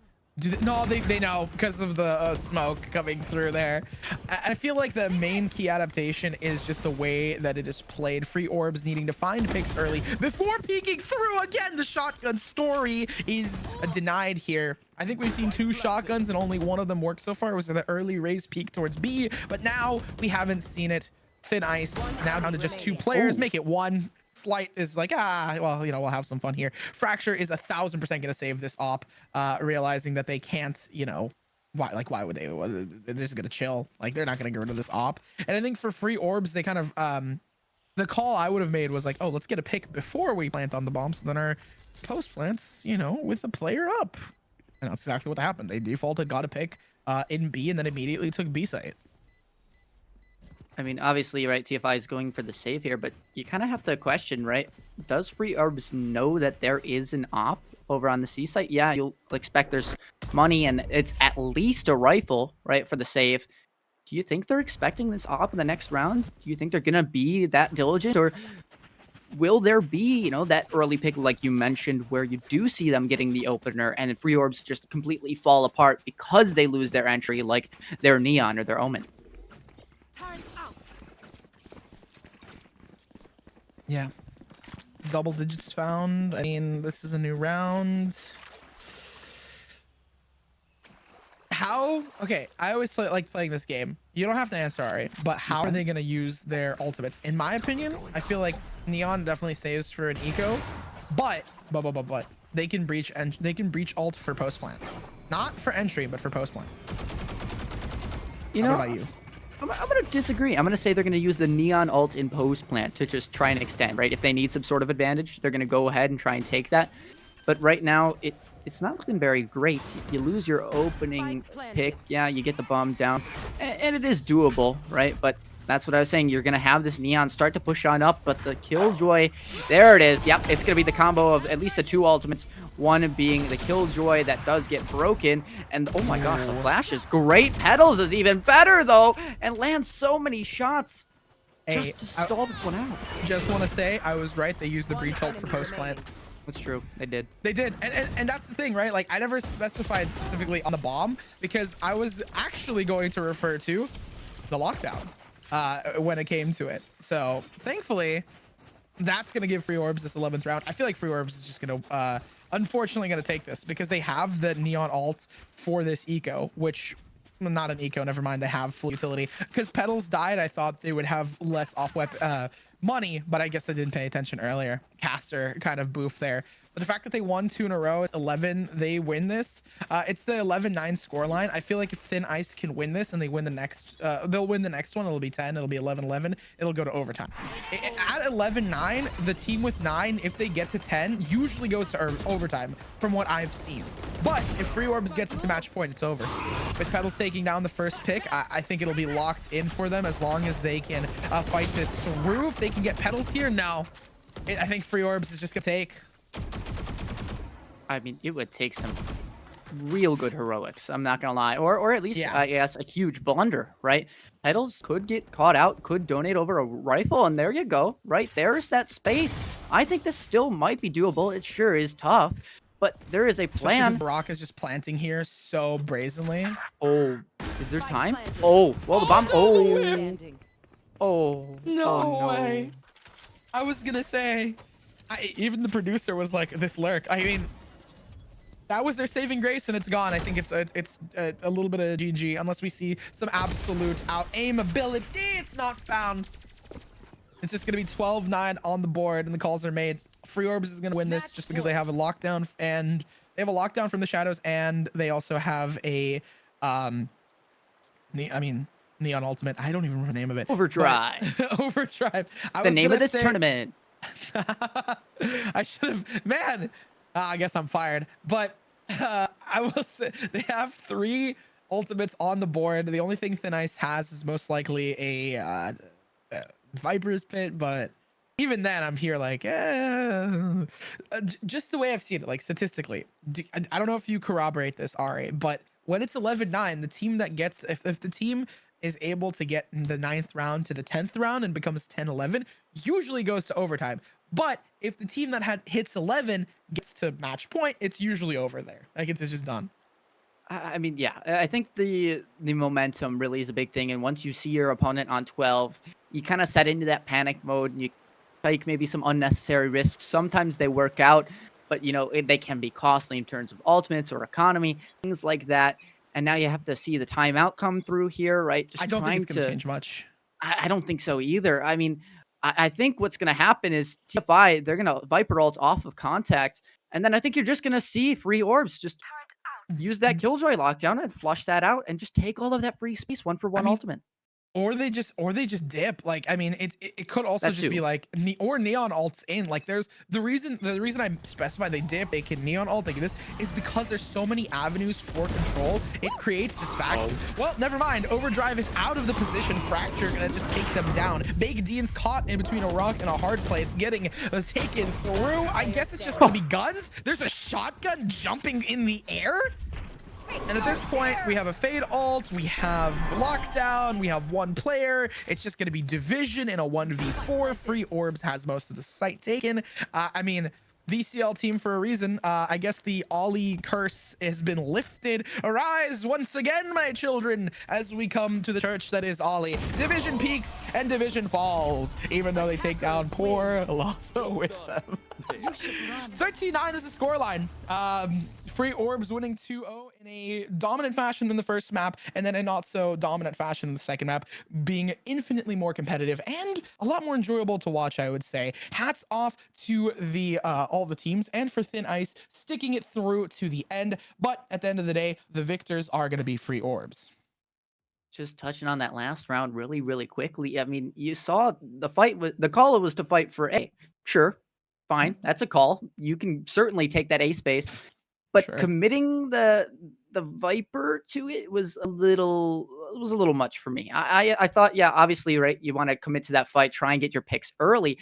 No, they know because of the smoke coming through there. I feel like the main key adaptation is just the way that it is played. Free Orbs needing to find picks early before peeking through. Again, the shotgun story is denied here. I think we've seen 2 shotguns and only one of them worked so far. It was the early raise peek towards B, but now we haven't seen it. Thin Ice now down to just 2 players. Make it 1. Slight is like, well, you know, we'll have some fun here. Fracture is 1000% gonna save this op, realizing that they can't, you know, why would they? They're just gonna chill. Like, they're not gonna get rid of this op. And I think for Free Orbs, they kind of the call I would have made was like, oh, let's get a pick before we plant on the bomb, so then our post plants, you know, with the player up. And that's exactly what happened. They defaulted, got a pick in B, and then immediately took B site. I mean, obviously, right, TFI is going for the save here, but you kind of have to question, right? Does Free Orbs know that there is an op over on the C site? Yeah, you'll expect there's money and it's at least a rifle, right, for the save. Do you think they're expecting this op in the next round? Do you think they're going to be that diligent? Or will there be, you know, that early pick like you mentioned where you do see them getting the opener and Free Orbs just completely fall apart because they lose their entry like their Neon or their Omen? Yeah. Double digits found. I mean, this is a new round. How? Okay, I always like playing this game. You don't have to answer, Ari, but how are they going to use their ultimates? In my opinion, I feel like Neon definitely saves for an eco, but they can breach and they can breach ult for post plant. Not for entry, but for post plant. You know, how about you? I'm going to disagree. I'm going to say they're going to use the Neon ult in post plant to just try and extend, right? If they need some sort of advantage, they're going to go ahead and try and take that. But right now, it's not looking very great. You lose your opening pick. Yeah, you get the bomb down. And it is doable, right? But that's what I was saying. You're going to have this Neon start to push on up, but the Killjoy, there it is. Yep, it's going to be the combo of at least the 2 ultimates. One being the Killjoy that does get broken. And oh my gosh, the flash is great. Petals is even better though, and lands so many shots just to stall this one out. Just want to say, I was right. They used the breach ult for post plant. That's true. They did. They did. And that's the thing, right? Like, I never specified specifically on the bomb because I was actually going to refer to the lockdown when it came to it. So thankfully, that's going to give Free Orbs this 11th round. I feel like Free Orbs is just going to, unfortunately, going to take this because they have the Neon ult for this eco, which... not an eco, never mind, they have full utility. Because Petals died, I thought they would have less off-weapon money, but I guess I didn't pay attention earlier. Caster kind of boof there. But the fact that they won 2 in a row, 11, they win this. It's the 11-9 scoreline. I feel like if Thin Ice can win this and they win the next, they'll win the next one. It'll be 10. It'll be 11-11. It'll go to overtime. At 11-9, the team with 9, if they get to 10, usually goes to overtime from what I've seen. But if Free Orbs gets it to match point, it's over. With Petals taking down the first pick, I think it'll be locked in for them as long as they can fight this through. If they can get Petals here, no. I think Free Orbs is just going to take... I mean, it would take some real good heroics, I'm not gonna lie, or at least I guess a huge blunder, right? Petals could get caught out, could donate over a rifle, and there you go, right? There's that space. I think this still might be doable. It sure is tough, but there is a plan. Brock is just planting here so brazenly. Oh, is there time? Oh, well, the bomb. No way. I was gonna say, even the producer was like, this lurk. I mean, that was their saving grace, and it's gone. I think it's a little bit of GG, unless we see some absolute out aim ability. It's not found. It's just gonna be 12-9 on the board, and the calls are made. Free Orbs is gonna win this just because they have a lockdown, and they have a lockdown from the shadows, and they also have a Neon Ultimate. I don't even remember the name of it. Overdrive. Overdrive. The name of this tournament. I should have, man. I guess I'm fired. But I will say they have 3 ultimates on the board. The only thing Thin Ice has is most likely a Viper's Pit, but even then I'm here like, just the way I've seen it, like statistically. I don't know if you corroborate this, Ari, but when it's 11-9, the team that gets if the team is able to get in the 9th round to the 10th round and becomes 10-11, usually goes to overtime. But if the team that hits 11 gets to match point, it's usually over there. Like it's just done. I mean, yeah, I think the momentum really is a big thing. And once you see your opponent on 12, you kind of set into that panic mode and you take maybe some unnecessary risks. Sometimes they work out, but they can be costly in terms of ultimates or economy, things like that. And now you have to see the timeout come through here, right? Just I don't think trying it's going to to change much. I don't think so either. I mean, I think what's going to happen is TFI, they're going to Viper ult off of contact. And then I think you're just going to see free orbs just use that Killjoy lockdown and flush that out and just take all of that free space 1-for-1 ultimate. Or they just dip. Like, I mean, it could also That just too. be like or neon ults in. Like, there's the reason I specify they dip, they can neon ult, they can this is because there's so many avenues for control. It creates this fact. Well, never mind. Overdrive is out of the position. Fracture gonna just take them down. Big Dean's caught in between a rock and a hard place, getting taken through. I guess it's just gonna be guns. There's a shotgun jumping in the air. And at this point, we have a fade ult, we have lockdown, we have one player. It's just going to be division in a 1v4. Free orbs has most of the site taken. I mean, VCL team for a reason. I guess the Ollie curse has been lifted. Arise once again, my children, as we come to the church that is Ollie. Division peaks and division falls, even though they take down poor Lasso with them. 13-9 is the scoreline. Free orbs winning 2-0 in a dominant fashion in the first map, and then a not so dominant fashion in the second map, being infinitely more competitive and a lot more enjoyable to watch, I would say. Hats off to the all the teams and for Thin Ice sticking it through to the end. But at the end of the day, the victors are going to be free orbs. Just touching on that last round really, really quickly. I mean, you saw the fight. The call was to fight for A. Sure, fine, that's a call. You can certainly take that A space, but Sure. committing the Viper to it was a little much for me. I thought, yeah, obviously, right, you want to commit to that fight, try and get your picks early,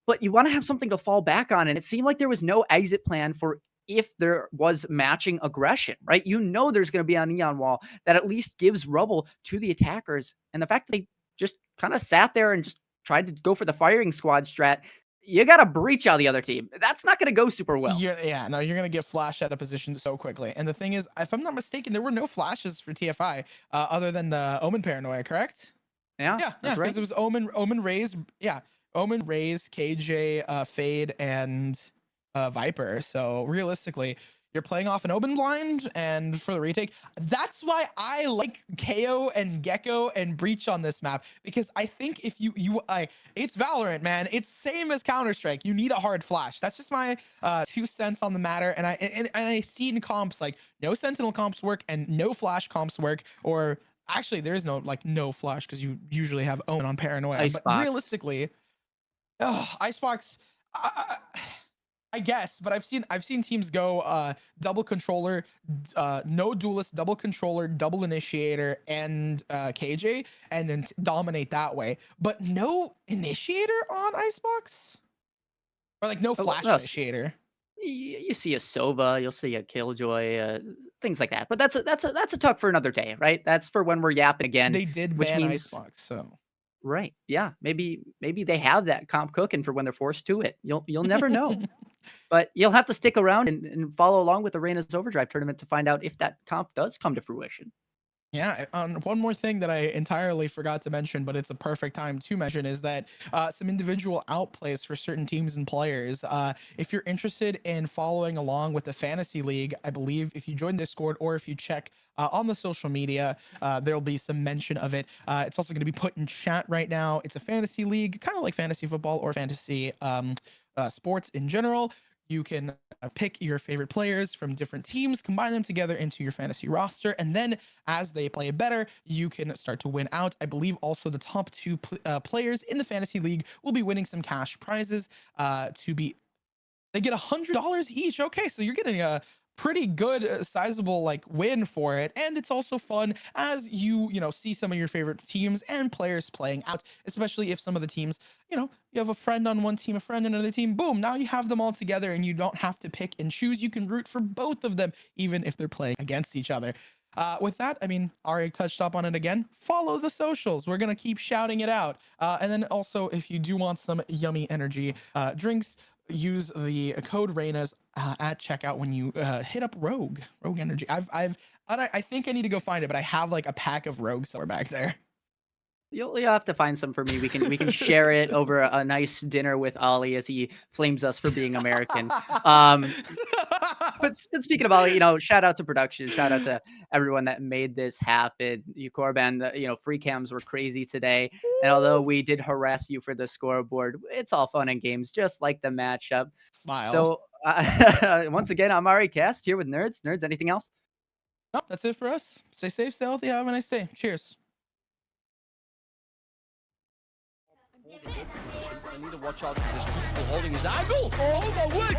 but you want to have something to fall back on. And it seemed like there was no exit plan for if there was matching aggression, right? There's going to be a neon wall that at least gives rubble to the attackers. And the fact that they just kind of sat there and just tried to go for the firing squad strat, you got to breach out the other team. That's not going to go super well. You're going to get flashed out of position so quickly. And the thing is, if I'm not mistaken, there were no flashes for TFI other than the Omen paranoia, correct? Yeah, that's right. Because it was Omen Raze. Yeah. Omen, Raze, KJ, Fade, and Viper. So realistically, you're playing off an Omen blind, and for the retake, that's why I like KO and Gecko and Breach on this map, because I think if it's Valorant, man. It's same as Counter-Strike. You need a hard flash. That's just my 2 cents on the matter. And I see in comps like no Sentinel comps work and no flash comps work, or actually there is no flash because you usually have Omen on paranoia. Icebox. But realistically, Icebox, I guess, but I've seen teams go double controller, no duelist, double controller, double initiator, and KJ, and then dominate that way. But no initiator on Icebox, or like no flash initiator. You see a Sova, you'll see a Killjoy, things like that. But that's a talk for another day, right? That's for when we're yapping again. They did ban Icebox, so. Right. Yeah. Maybe they have that comp cooking for when they're forced to it. You'll never know. But you'll have to stick around and follow along with the Reyna's Overdrive tournament to find out if that comp does come to fruition. Yeah, one more thing that I entirely forgot to mention, but it's a perfect time to mention, is that some individual outplays for certain teams and players. If you're interested in following along with the Fantasy League, I believe if you join Discord or if you check on the social media, there'll be some mention of it. It's also going to be put in chat right now. It's a Fantasy League, kind of like fantasy football or fantasy sports in general. You can pick your favorite players from different teams, combine them together into your fantasy roster, and then as they play better, you can start to win out. I believe also the top 2 players in the fantasy league will be winning some cash prizes. They get $100 each. Okay, so you're getting a pretty good sizable win for it, and it's also fun as you see some of your favorite teams and players playing out, especially if some of the teams, you have a friend on one team, a friend on another team, boom, now you have them all together and you don't have to pick and choose. You can root for both of them even if they're playing against each other. With that, I mean, Ari touched up on it again. Follow the socials. We're going to keep shouting it out. And then also, if you do want some yummy energy drinks, use the code Reyna's at checkout when you hit up Rogue Energy. I think I need to go find it, but I have like a pack of Rogue somewhere back there. You'll have to find some for me. We can share it over a nice dinner with Ollie as he flames us for being American. But speaking of Ollie, shout out to production, shout out to everyone that made this happen. You Corban, free cams were crazy today, and although we did harass you for the scoreboard, it's all fun and games, just like the matchup. Smile. So once again, I'm Ari Cast here with Nerds. Nerds, anything else? No, that's it for us. Stay safe, stay healthy, have a nice day. Cheers. I need to watch out for this people holding his angle. Oh my word!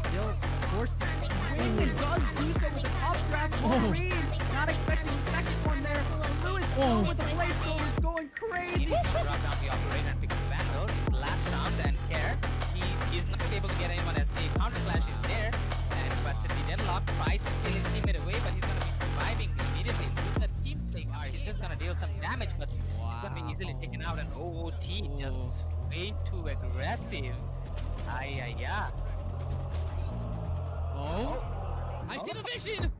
Still forced to swing and does do so with the updraft. Reed not expecting the second one there. Lewis with the blade storm is going crazy. He's gonna drop down the operator and pick up the back door. It's the last round and care. He is not able to get anyone as the counter clash is there. But the deadlock tries to steal his teammate away, but he's gonna be surviving immediately. With the team play card, he's just gonna deal some damage, but he's gonna be easily taken out. And OOT just way too aggressive. Ay. Oh, I see the vision.